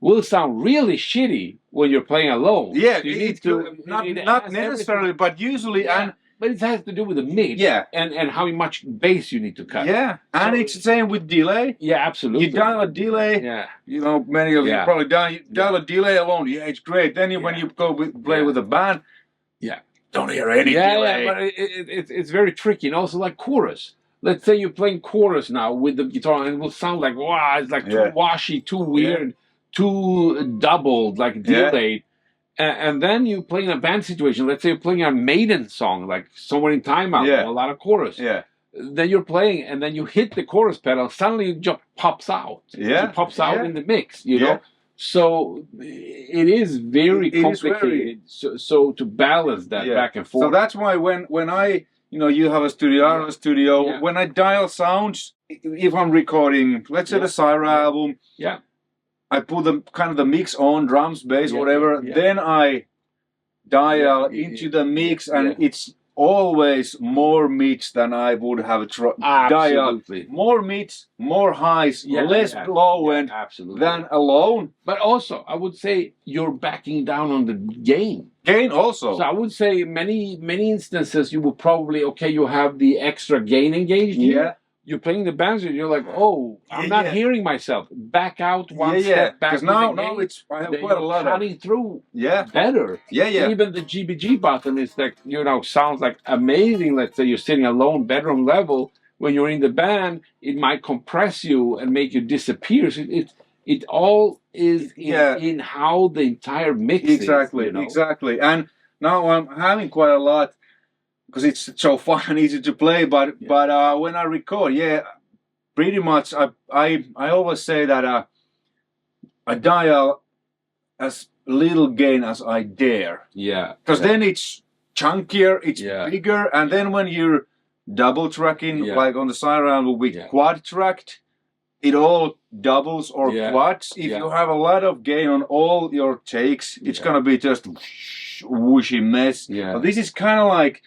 will sound really shitty when you're playing alone. Yeah, so you need to not necessarily, but usually, but it has to do with the mid, and how much bass you need to cut. Yeah, and it's the same with delay. Yeah, absolutely. You dial a delay. Yeah, many of you probably dial a delay alone. Yeah, it's great. Then when you go play with a band, don't hear any delay. Yeah, but it's very tricky, and also like chorus. Let's say you're playing chorus now with the guitar, and it will sound like it's like too washy, too weird, too doubled, like delayed. And then you play in a band situation. Let's say you're playing a Maiden song, like Somewhere in Time Out, a lot of chorus. Yeah. Then you're playing, and then you hit the chorus pedal. Suddenly, it just pops out. Yeah. It pops out in the mix. You know. So it is very complicated. So to balance that back and forth. So that's why when I, you have a studio, I have a studio. When I dial sounds, if I'm recording, let's say the CYHRA album. Yeah. I put the mix on, drums, bass, whatever. Then I dial into the mix, and it's always more mids than I would have dialed. More mids, more highs, less low end than alone. But also, I would say you're backing down on the gain. Gain also. So I would say many instances you will probably, you have the extra gain engaged here. You're playing the bands and you're like, oh, I'm not hearing myself. Back out one step back. Because now I have quite a lot of cutting through better. Yeah. Even the GBG button is like, sounds like amazing. Let's say you're sitting alone, bedroom level. When you're in the band, it might compress you and make you disappear. So it all is in how the entire mix is. Exactly. And now I'm having quite a lot. because it's so fun and easy to play. But when I record, pretty much I always say that I dial as little gain as I dare. Yeah. Because then it's chunkier, it's bigger, and then when you're double tracking, like on the CYHRA will be quad tracked, it all doubles or quads. If you have a lot of gain on all your takes, it's gonna be just whooshy mess. But this is kind of like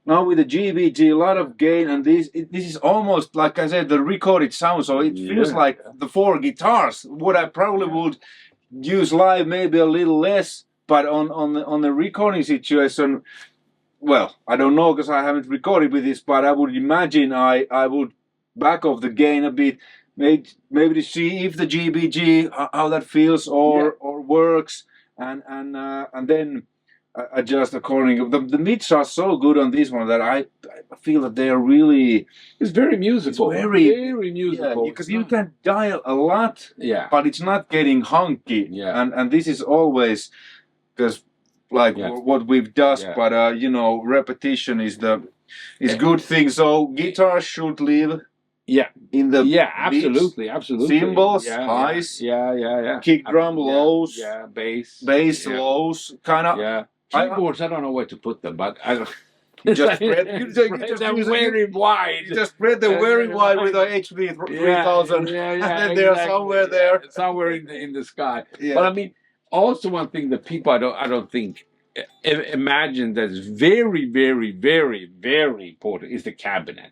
now with the GBG, a lot of gain, and this is almost like I said, the recorded sound. So it feels like the 4 guitars. What I probably would use live, maybe a little less, but on the recording situation, well, I don't know because I haven't recorded with this, but I would imagine I would back off the gain a bit. Maybe to see if the GBG how that feels or works, and then adjust accordingly. The mids are so good on this one that I feel that they are really. It's very musical. It's very musical. Because you can dial a lot. But it's not getting hunky. And this is always because like what we've done. But you know, repetition is good thing. So guitars should live. In the absolutely. Cymbals, highs, kick drum, lows, bass, lows, kind of. Keyboards, I don't know where to put them, but I don't. You just spread them very wide. You just spread them very wide with an HP 3000, and then they're somewhere there, somewhere in the sky. But I mean, also one thing that people I don't think imagine that's very, very, very, very important is the cabinet.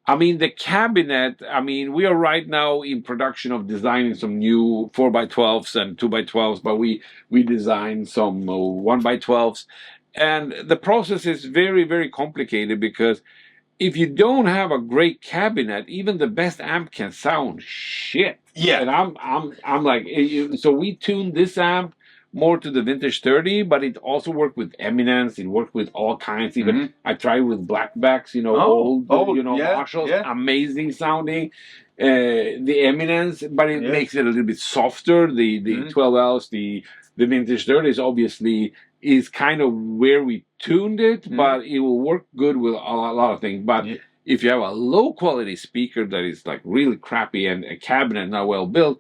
I mean, the cabinet, I mean, we are right now in production of designing some new 4x12s and 2x12s, but we designed some 1x12s. And the process is very, very complicated because if you don't have a great cabinet, even the best amp can sound shit. And I'm like, so we tuned this amp more to the vintage 30, but it also worked with Eminence. It worked with all kinds. Even I tried with blackbacks, you know, old Marshalls, amazing sounding. The Eminence, but it makes it a little bit softer. The 12Ls, the vintage 30s obviously is kind of where we tuned it, but it will work good with a lot of things. But if you have a low quality speaker that is like really crappy and a cabinet not well built,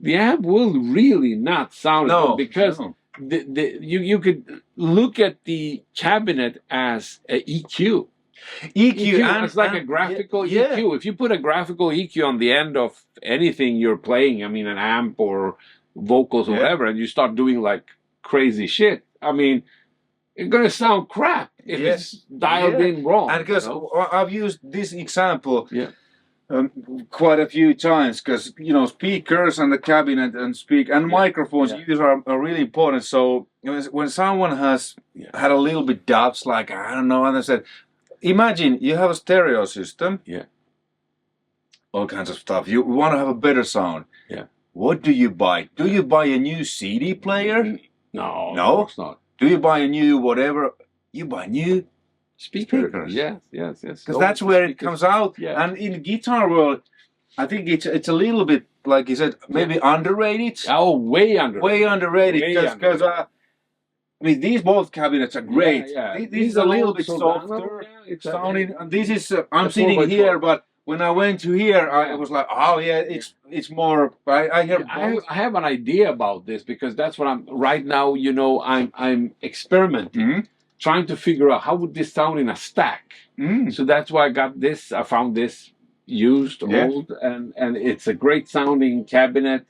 the amp will really not sound good because you could look at the cabinet as an EQ. EQ it's like a graphical EQ. If you put a graphical EQ on the end of anything you're playing, I mean an amp or vocals or whatever, and you start doing like crazy shit, I mean, it's gonna sound crap if it's dialed in wrong. And because I've used this example quite a few times, because you know speakers and the cabinet and microphones are really important. So when someone has had a little bit doubts, like I don't know, and I said, imagine you have a stereo system, all kinds of stuff. You want to have a better sound. What do you buy? Do you buy a new CD player? No, of course not. Do you buy a new whatever? You buy new speakers. Yes. Because that's where it comes out. And in the guitar world, I think it's a little bit, like you said, maybe underrated. Oh, way underrated. Way underrated. Because I mean, these both cabinets are great. This is a little bit softer sounding. And this is I'm sitting here, but when I went to here, I was like, oh yeah, it's more. I hear. I have an idea about this because that's what I'm right now. You know, I'm experimenting. Trying to figure out how would this sound in a stack. So that's why I got this. I found this used, old, and it's a great sounding cabinet.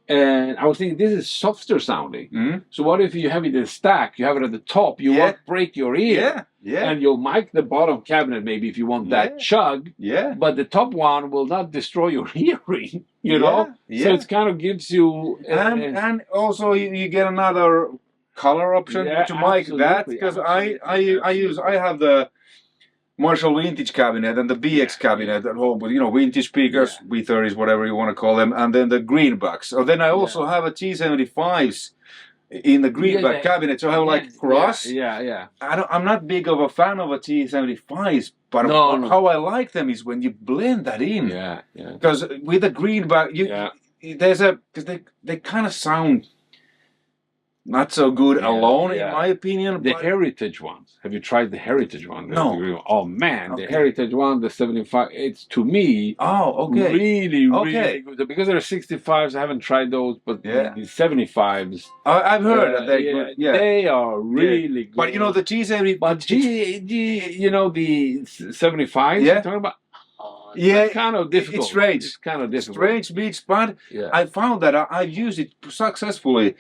And I was thinking this is softer sounding. So what if you have it in a stack? You have it at the top. You won't break your ear. And you'll mic the bottom cabinet maybe if you want that chug. But the top one will not destroy your hearing. You know. So it kind of gives you. And also you get another color option to mic that, because I have the Marshall vintage cabinet and the BX cabinet at home with, you know, vintage speakers, V30s, whatever you want to call them, and then the greenbacks. So then I also have a T75s in the greenback cabinet, so I have like cross. I'm not big of a fan of a T75s, but how I like them is when you blend that in. Because with the greenback, there's because they kind of sound. not so good alone, in my opinion. The heritage ones. Have you tried the heritage one? No. Oh man, the heritage one, the 75. It's to me. Oh, okay. Really, really good. Because there are 65s, I haven't tried those, but the 75s. I've heard that they're good. Yeah. They are really good. But you know the G70. But you know the 75s. Yeah. You're talking about. It's kind of difficult. It's strange. It's kind of difficult. Strange beats, but I found that I've used it successfully,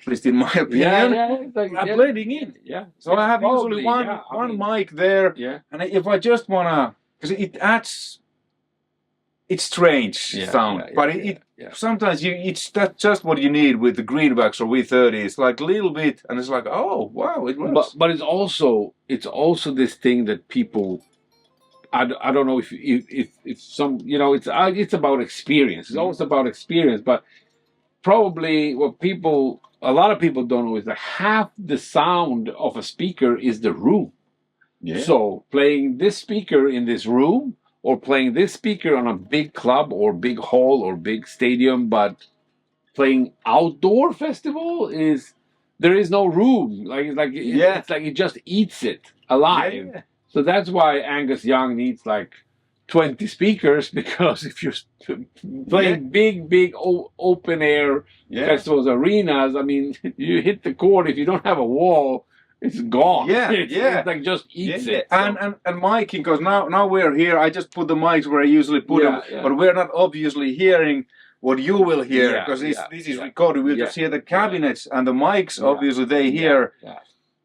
at least in my opinion. I'm blending in. Yeah. So I have usually one mic there. Yeah. And if I just wanna, because it adds, it's strange sound, but sometimes that's just what you need with the greenbacks or V30s, like a little bit, and it's like, oh wow, it works. But it's also this thing that people. I don't know if some, you know, it's about experience. It's always about experience, but probably what a lot of people don't know is that half the sound of a speaker is the room. Yeah. So playing this speaker in this room or playing this speaker on a big club or big hall or big stadium, but playing outdoor festival there is no room. It's like it just eats it alive. Yeah. So that's why Angus Young needs like 20 speakers, because if you're playing big open air festivals, arenas, I mean, you hit the chord. If you don't have a wall, it's gone. It's like just eats it. So. And miking, because now we're here. I just put the mics where I usually put them, but we're not obviously hearing what you will hear, because this is recorded. We'll just hear the cabinets and the mics. Obviously, they hear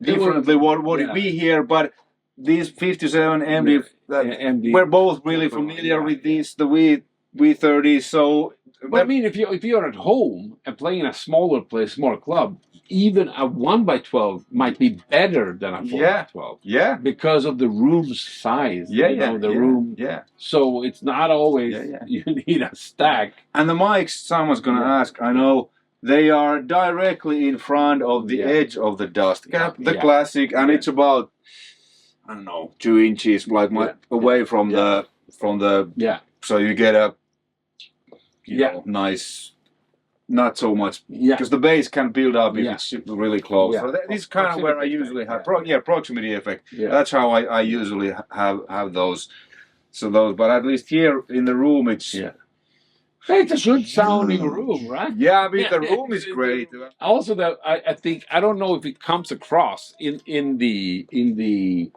differently what we hear, but. These 57 MD, we're both really familiar with these, the V30. So, but I mean, if you're at home and playing in a smaller place, smaller club, even a 1x12 might be better than a 4x12. Yeah, because of the room's size. The room. Yeah. So it's not always you need a stack. And the mics, someone's gonna ask. I know. They are directly in front of the edge of the dust cap, the classic, and it's about. I don't know, 2 inches like away from the so you get a nice, not so much because the bass can build up if it's really close. So this is kind of where I usually have proximity effect. That's how I usually have those. But at least here in the room it's it's a good sounding room, right? Yeah, I mean the room is great. Also, I think I don't know if it comes across in the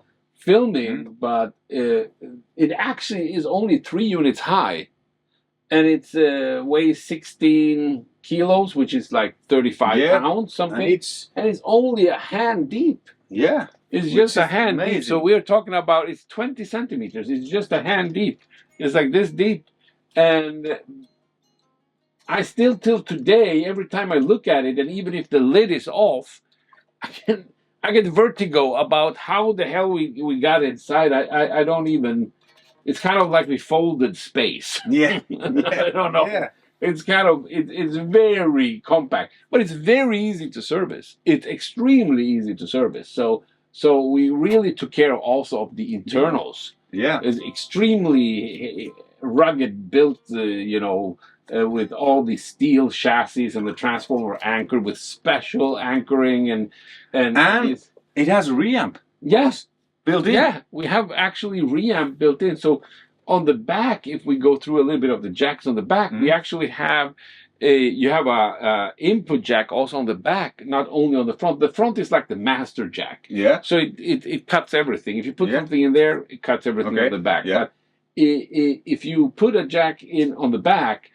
filming, but it actually is only 3 units high, and it's weighs 16 kilos, which is like 35 pounds something, and it's only a hand deep. Yeah, it's just a hand deep. So we're talking about it's 20 centimeters. It's just a hand deep. It's like this deep, and I still till today, every time I look at it, and even if the lid is off, I get vertigo about how the hell we got inside. I don't even. It's kind of like we folded space. Yeah. I don't know. Yeah. It's kind of it's very compact, but it's very easy to service. It's extremely easy to service. So we really took care of also of the internals. Yeah. It's extremely rugged built. With all the steel chassis and the transformer anchored with special anchoring and it has reamp. Yes, built in. Yeah, we have actually reamp built in. So on the back, if we go through a little bit of the jacks on the back, we actually have a input jack also on the back, not only on the front. The front is like the master jack. Yeah. So it cuts everything. If you put something in there, it cuts everything on the back. Yeah. But if you put a jack in on the back,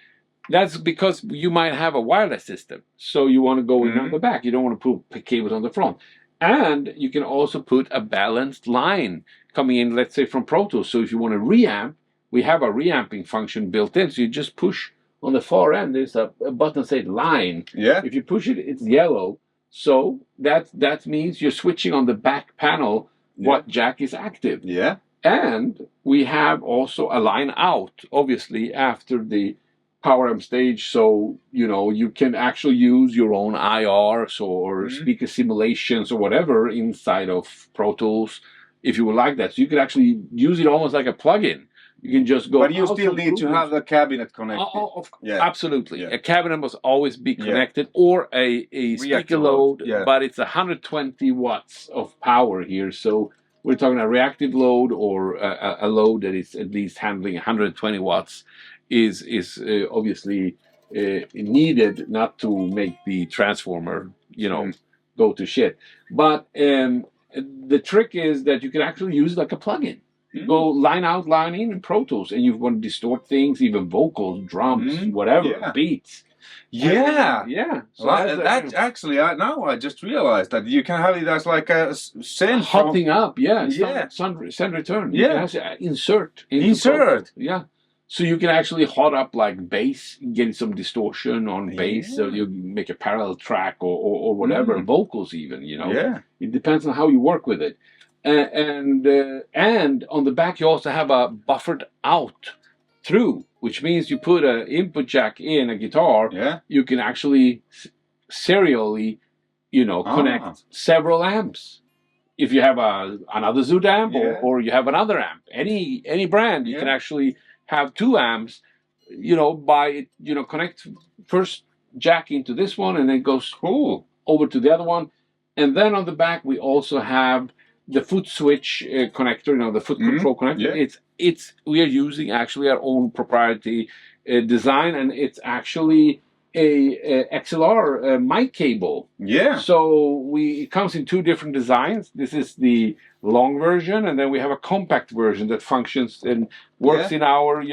that's because you might have a wireless system. So you want to go in on the back. You don't want to put cables on the front. And you can also put a balanced line coming in, let's say, from Pro Tools. So if you want to reamp, we have a reamping function built in. So you just push on the far end. There's a button that says line. Yeah. If you push it, it's yellow. So that means you're switching on the back panel what jack is active. Yeah. And we have also a line out, obviously, after the power amp stage, so you can actually use your own IRs or speaker simulations or whatever inside of Pro Tools if you would like that. So you could actually use it almost like a plug-in. You can just go. But you still need to have the cabinet connected. Absolutely. A cabinet must always be connected, or a speaker load. But it's 120 watts of power here, so we're talking a reactive load or a load that is at least handling 120 watts is obviously needed, not to make the transformer, go to shit. But the trick is that you can actually use it like a plug-in. Go line out, line in Pro Tools, and you want to distort things, even vocals, drums, whatever, beats. So that's actually, now I just realized that you can have it as like a send hotting up, send return. You can actually insert. So you can actually hot up like bass, get some distortion on bass, so you make a parallel track or whatever, vocals even, It depends on how you work with it. And on the back you also have a buffered out through, which means you put an input jack in a guitar, you can actually serially, connect several amps. If you have another Zuta amp or you have another amp, any brand, you can actually have 2 amps, connect first jack into this one and then goes over to the other one. And then on the back we also have the foot switch connector, the foot control connector. We are using actually our own proprietary design, and it's actually a XLR mic cable. So it comes in 2 different designs. This is the long version, and then we have a compact version that functions and works in our,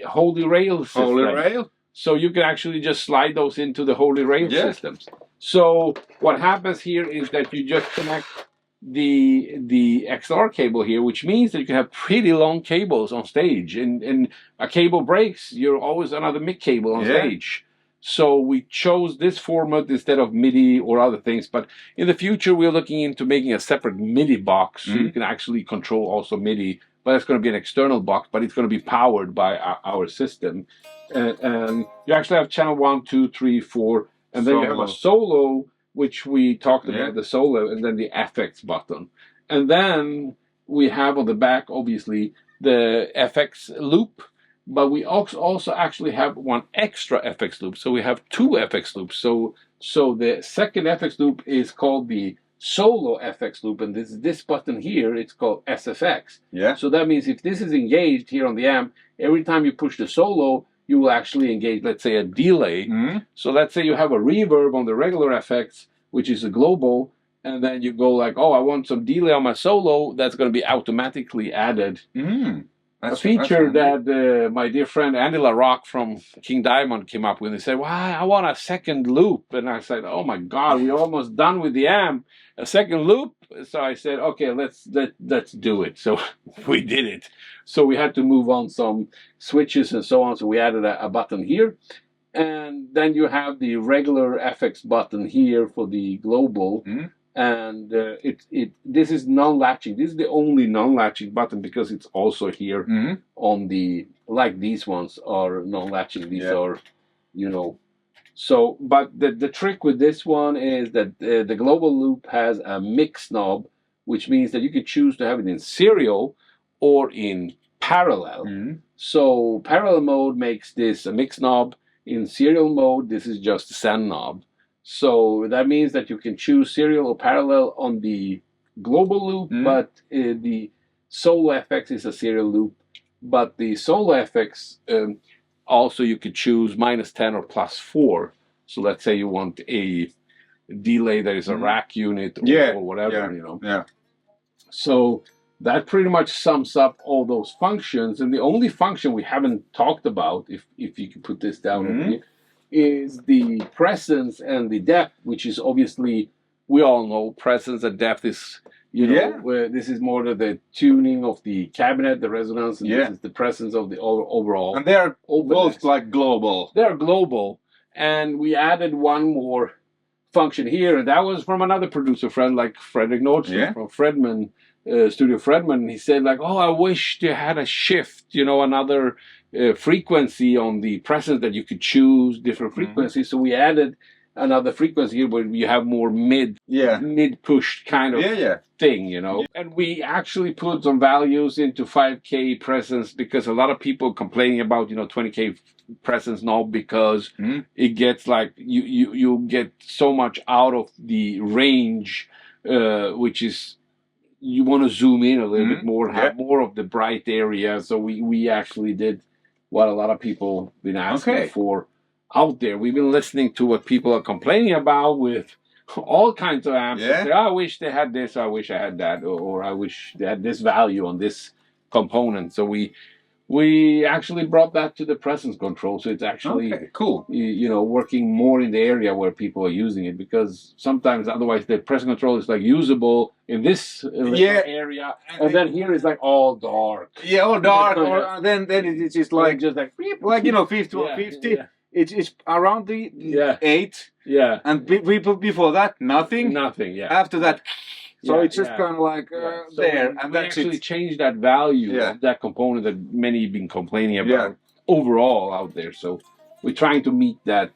Holy Rail system. Holy Rail. So you can actually just slide those into the Holy Rail systems. So what happens here is that you just connect the XLR cable here, which means that you can have pretty long cables on stage. And a cable breaks, you're always another mic cable on stage. So we chose this format instead of MIDI or other things. But in the future, we're looking into making a separate MIDI box, so you can actually control also MIDI. But it's going to be an external box, but it's going to be powered by our system. And you actually have channel 1, 2, 3, 4. And then you have a solo, which we talked about, the solo, and then the FX button. And then we have on the back, obviously, the FX loop, but we also actually have one extra FX loop. So we have 2 FX loops. So the second FX loop is called the solo FX loop, and this button here, it's called SFX. So that means if this is engaged here on the amp, every time you push the solo, you will actually engage, let's say, a delay. So let's say you have a reverb on the regular FX, which is a global, and then you go like, I want some delay on my solo, that's going to be automatically added. A feature that my dear friend Andy LaRock from King Diamond came up with. He said, well, I want a second loop. And I said, oh my God, we're almost done with the amp. A second loop? So I said, okay, let's do it. So we did it. So we had to move on some switches and so on. So we added a button here. And then you have the regular FX button here for the global. And this is non-latching. This is the only non-latching button because it's also here on the, like these ones are non-latching. These are, So, but the trick with this one is that the global loop has a mix knob, which means that you can choose to have it in serial or in parallel. So parallel mode makes this a mix knob. In serial mode, this is just a send knob. So that means that you can choose serial or parallel on the global loop, but the solo FX is a serial loop. But the solo FX, also you could choose -10 or +4. So let's say you want a delay that is a rack unit or whatever, So that pretty much sums up all those functions. And the only function we haven't talked about, if you can put this down over here, is the presence and the depth, which is obviously, we all know presence and depth is, where this is more the tuning of the cabinet, the resonance, and this is the presence of the overall. And they're both like global. They're global. And we added one more function here, and that was from another producer friend like Fredrik Nordström from Fredman, Studio Fredman. He said like, I wish they had a shift, another frequency on the presence that you could choose different frequencies. So we added another frequency where you have more mid pushed kind of thing, you know. And we actually put some values into 5K presence because a lot of people complaining about 20K presence now because it gets like you get so much out of the range, which is you want to zoom in a little bit more, have more of the bright area. So we actually did what a lot of people been asking for out there. We've been listening to what people are complaining about with all kinds of amps. They say, I wish they had this, I wish I had that, or I wish they had this value on this component. So we actually brought that to the presence control. So it's actually cool, working more in the area where people are using it, because sometimes otherwise the presence control is like usable in this area, and then here is like all dark. Yeah, all dark. Or then it's just like 50 or 50. Yeah. It's around the 8. Yeah. And before that, nothing. Nothing, yeah. After that, so it's just kind of like so there. And we actually changed that value of that component that many have been complaining about overall out there. So we're trying to meet that,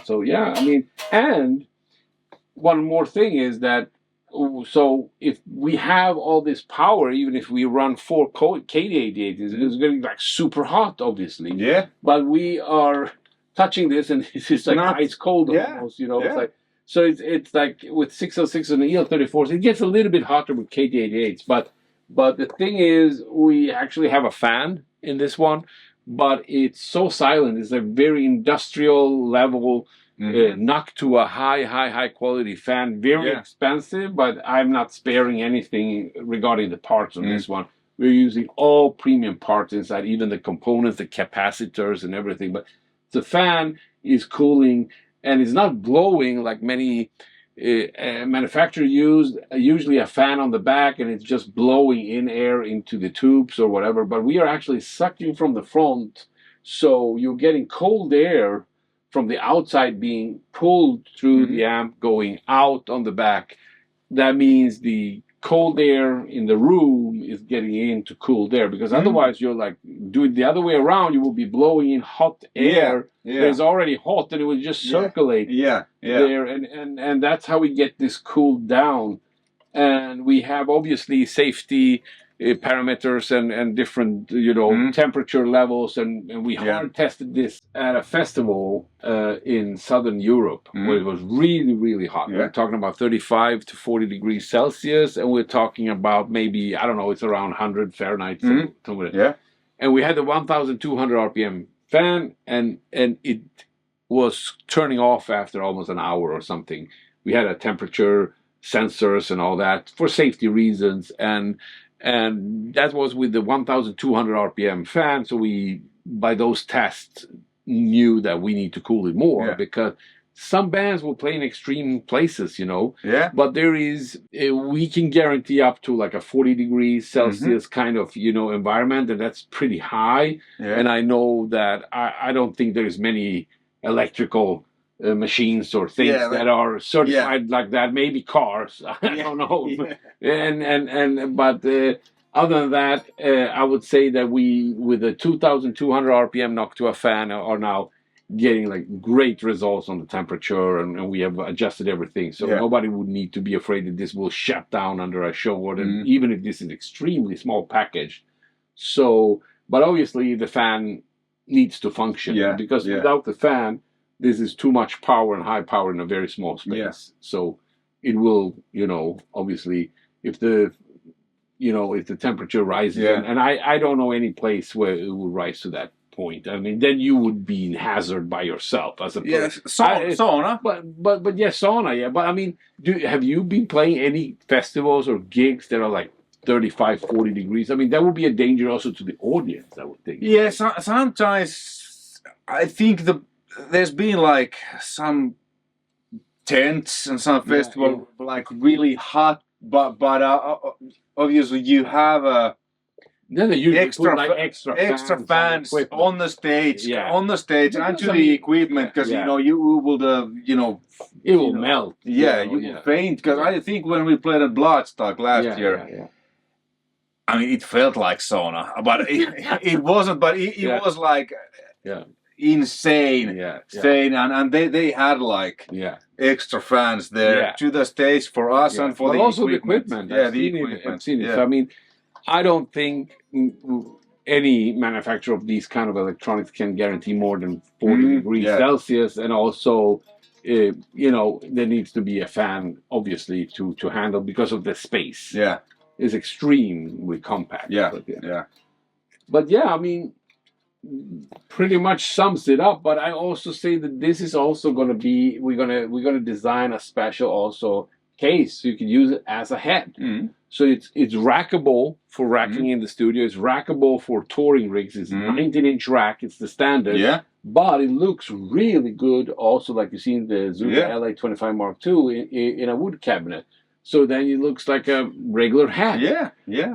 So, I mean, and one more thing is that, so if we have all this power, even if we run 4 KD88, it's going to be like super hot, obviously. Yeah. But we are touching this, and it's like ice cold almost, It's like, so it's like with 606 and the EL34s, it gets a little bit hotter with KD88s. But the thing is, we actually have a fan in this one, but it's so silent. It's a very industrial level. Knock to a high quality fan, very expensive, but I'm not sparing anything regarding the parts on this one. We're using all premium parts inside, even the components, the capacitors and everything. But the fan is cooling, and it's not blowing like many manufacturers use. Usually a fan on the back, and it's just blowing in air into the tubes or whatever. But we are actually sucking from the front, so you're getting cold air from the outside being pulled through the amp going out on the back. That means the cold air in the room is getting into cooled air, because otherwise you're like, do it the other way around, you will be blowing in hot air that's already hot, and it will just circulate there, and that's how we get this cooled down. And we have obviously safety parameters and different temperature levels, and we hard tested this at a festival in Southern Europe where it was really hot. We're talking about 35 to 40 degrees Celsius, and we're talking about maybe, I don't know, it's around 100 Fahrenheit. And we had the 1200 RPM fan, and it was turning off after almost an hour or something. We had a temperature sensors and all that for safety reasons, and that was with the 1200 RPM fan. So we, by those tests, knew that we need to cool it more, because some bands will play in extreme places, but there is, we can guarantee up to like a 40 degrees Celsius kind of, environment, and that's pretty high. And I know that I don't think there's many electrical machines or things that are certified like that. Maybe cars, I don't know. But other than that, I would say that we, with a 2200 RPM knock to a fan, are now getting like great results on the temperature, and we have adjusted everything, so nobody would need to be afraid that this will shut down under a show order, even if this is extremely small package. So, but obviously the fan needs to function, because without the fan, this is too much power and high power in a very small space. So it will, obviously, if the temperature rises, and I don't know any place where it will rise to that point. I mean, then you would be in hazard by yourself, as opposed. Yes, sauna. But yes, sauna. Yeah, but I mean, have you been playing any festivals or gigs that are like 35, 40 degrees? I mean, that would be a danger also to the audience, I would think. Yeah, sometimes I think there's been like some tents and some festival like really hot, but obviously you have extra fans on the stage, and to the equipment, because you will it will melt. You will faint, because I think when we played at Bloodstock last year. I mean, it felt like sauna, but it wasn't. But it was like, insane, insane, and they had like extra fans there to the stage for us and for but the also equipment. the equipment. I've seen it. So, I mean, I don't think any manufacturer of these kind of electronics can guarantee more than 40 degrees Celsius, and also, you know, there needs to be a fan, obviously, to handle because of the space. Yeah, it's extremely compact. But yeah, I mean, pretty much sums it up. But I also say that this is also going to be we're gonna design a special also case so you can use it as a head. So it's rackable for racking in the studio. It's rackable for touring rigs. It's 19-inch rack. It's the standard. Yeah. But it looks really good also, like you see in the ZUTA LA25 Mark II in a wood cabinet. So then it looks like a regular hat. Yeah.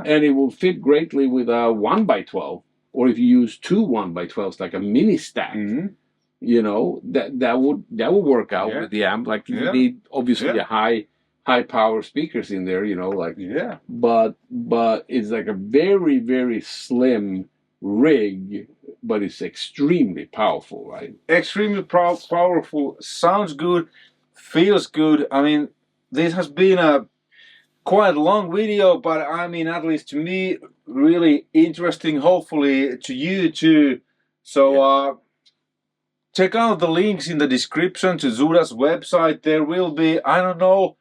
And it will fit greatly with a 1x12. Or if you use two 1x12s, like a mini stack. You know, that would work out with the amp. Like you need obviously a high power speakers in there, you know, like but it's like a very, very slim rig, but it's extremely powerful, right? Extremely powerful, sounds good, feels good. I mean, this has been a quite long video, but I mean, at least to me, really interesting, hopefully to you too. So check out the links in the description to ZUTA's website. There will be, I don't know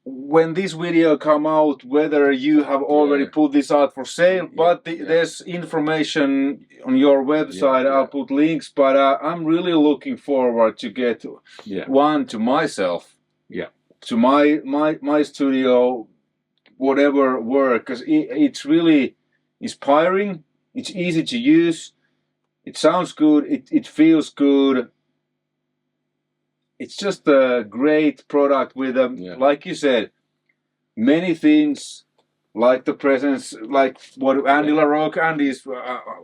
when this video come out whether you have already put this out for sale, but there's information on your website. I'll put links, but I'm really looking forward to get one to myself, to my studio, whatever work, because it's really inspiring, it's easy to use, it sounds good, it feels good. It's just a great product with, like you said, many things, like the presence, like what Andy LaRocque,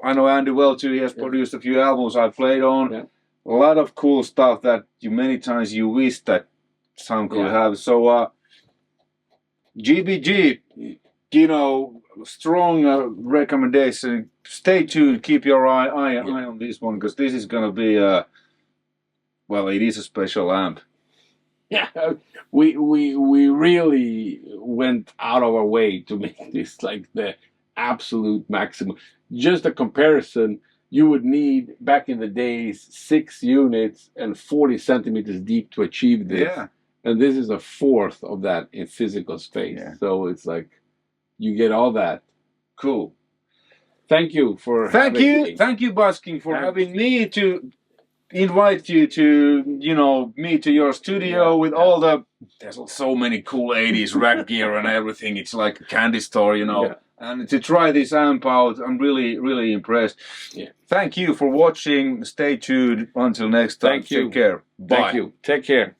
I know Andy well too, he has produced a few albums I played on. A lot of cool stuff that many times you wish that some could have. So GBG, you know, strong recommendation. Stay tuned, keep your eye on this one, because this is going to be well, it is a special amp. Yeah, we really went out of our way to make this like the absolute maximum. Just a comparison, you would need back in the days 6 units and 40 centimeters deep to achieve this. And this is a fourth of that in physical space. So it's like you get all that. Cool. Thank you for thank you, Baskim, for having me to invite you to, you know, me to your studio with all the, there's so many cool 80s rack gear and everything. It's like a candy store, you know. And to try this amp out, I'm really, really impressed. Thank you for watching. Stay tuned until next time. Thank you. Take care. Bye. Thank you. Take care.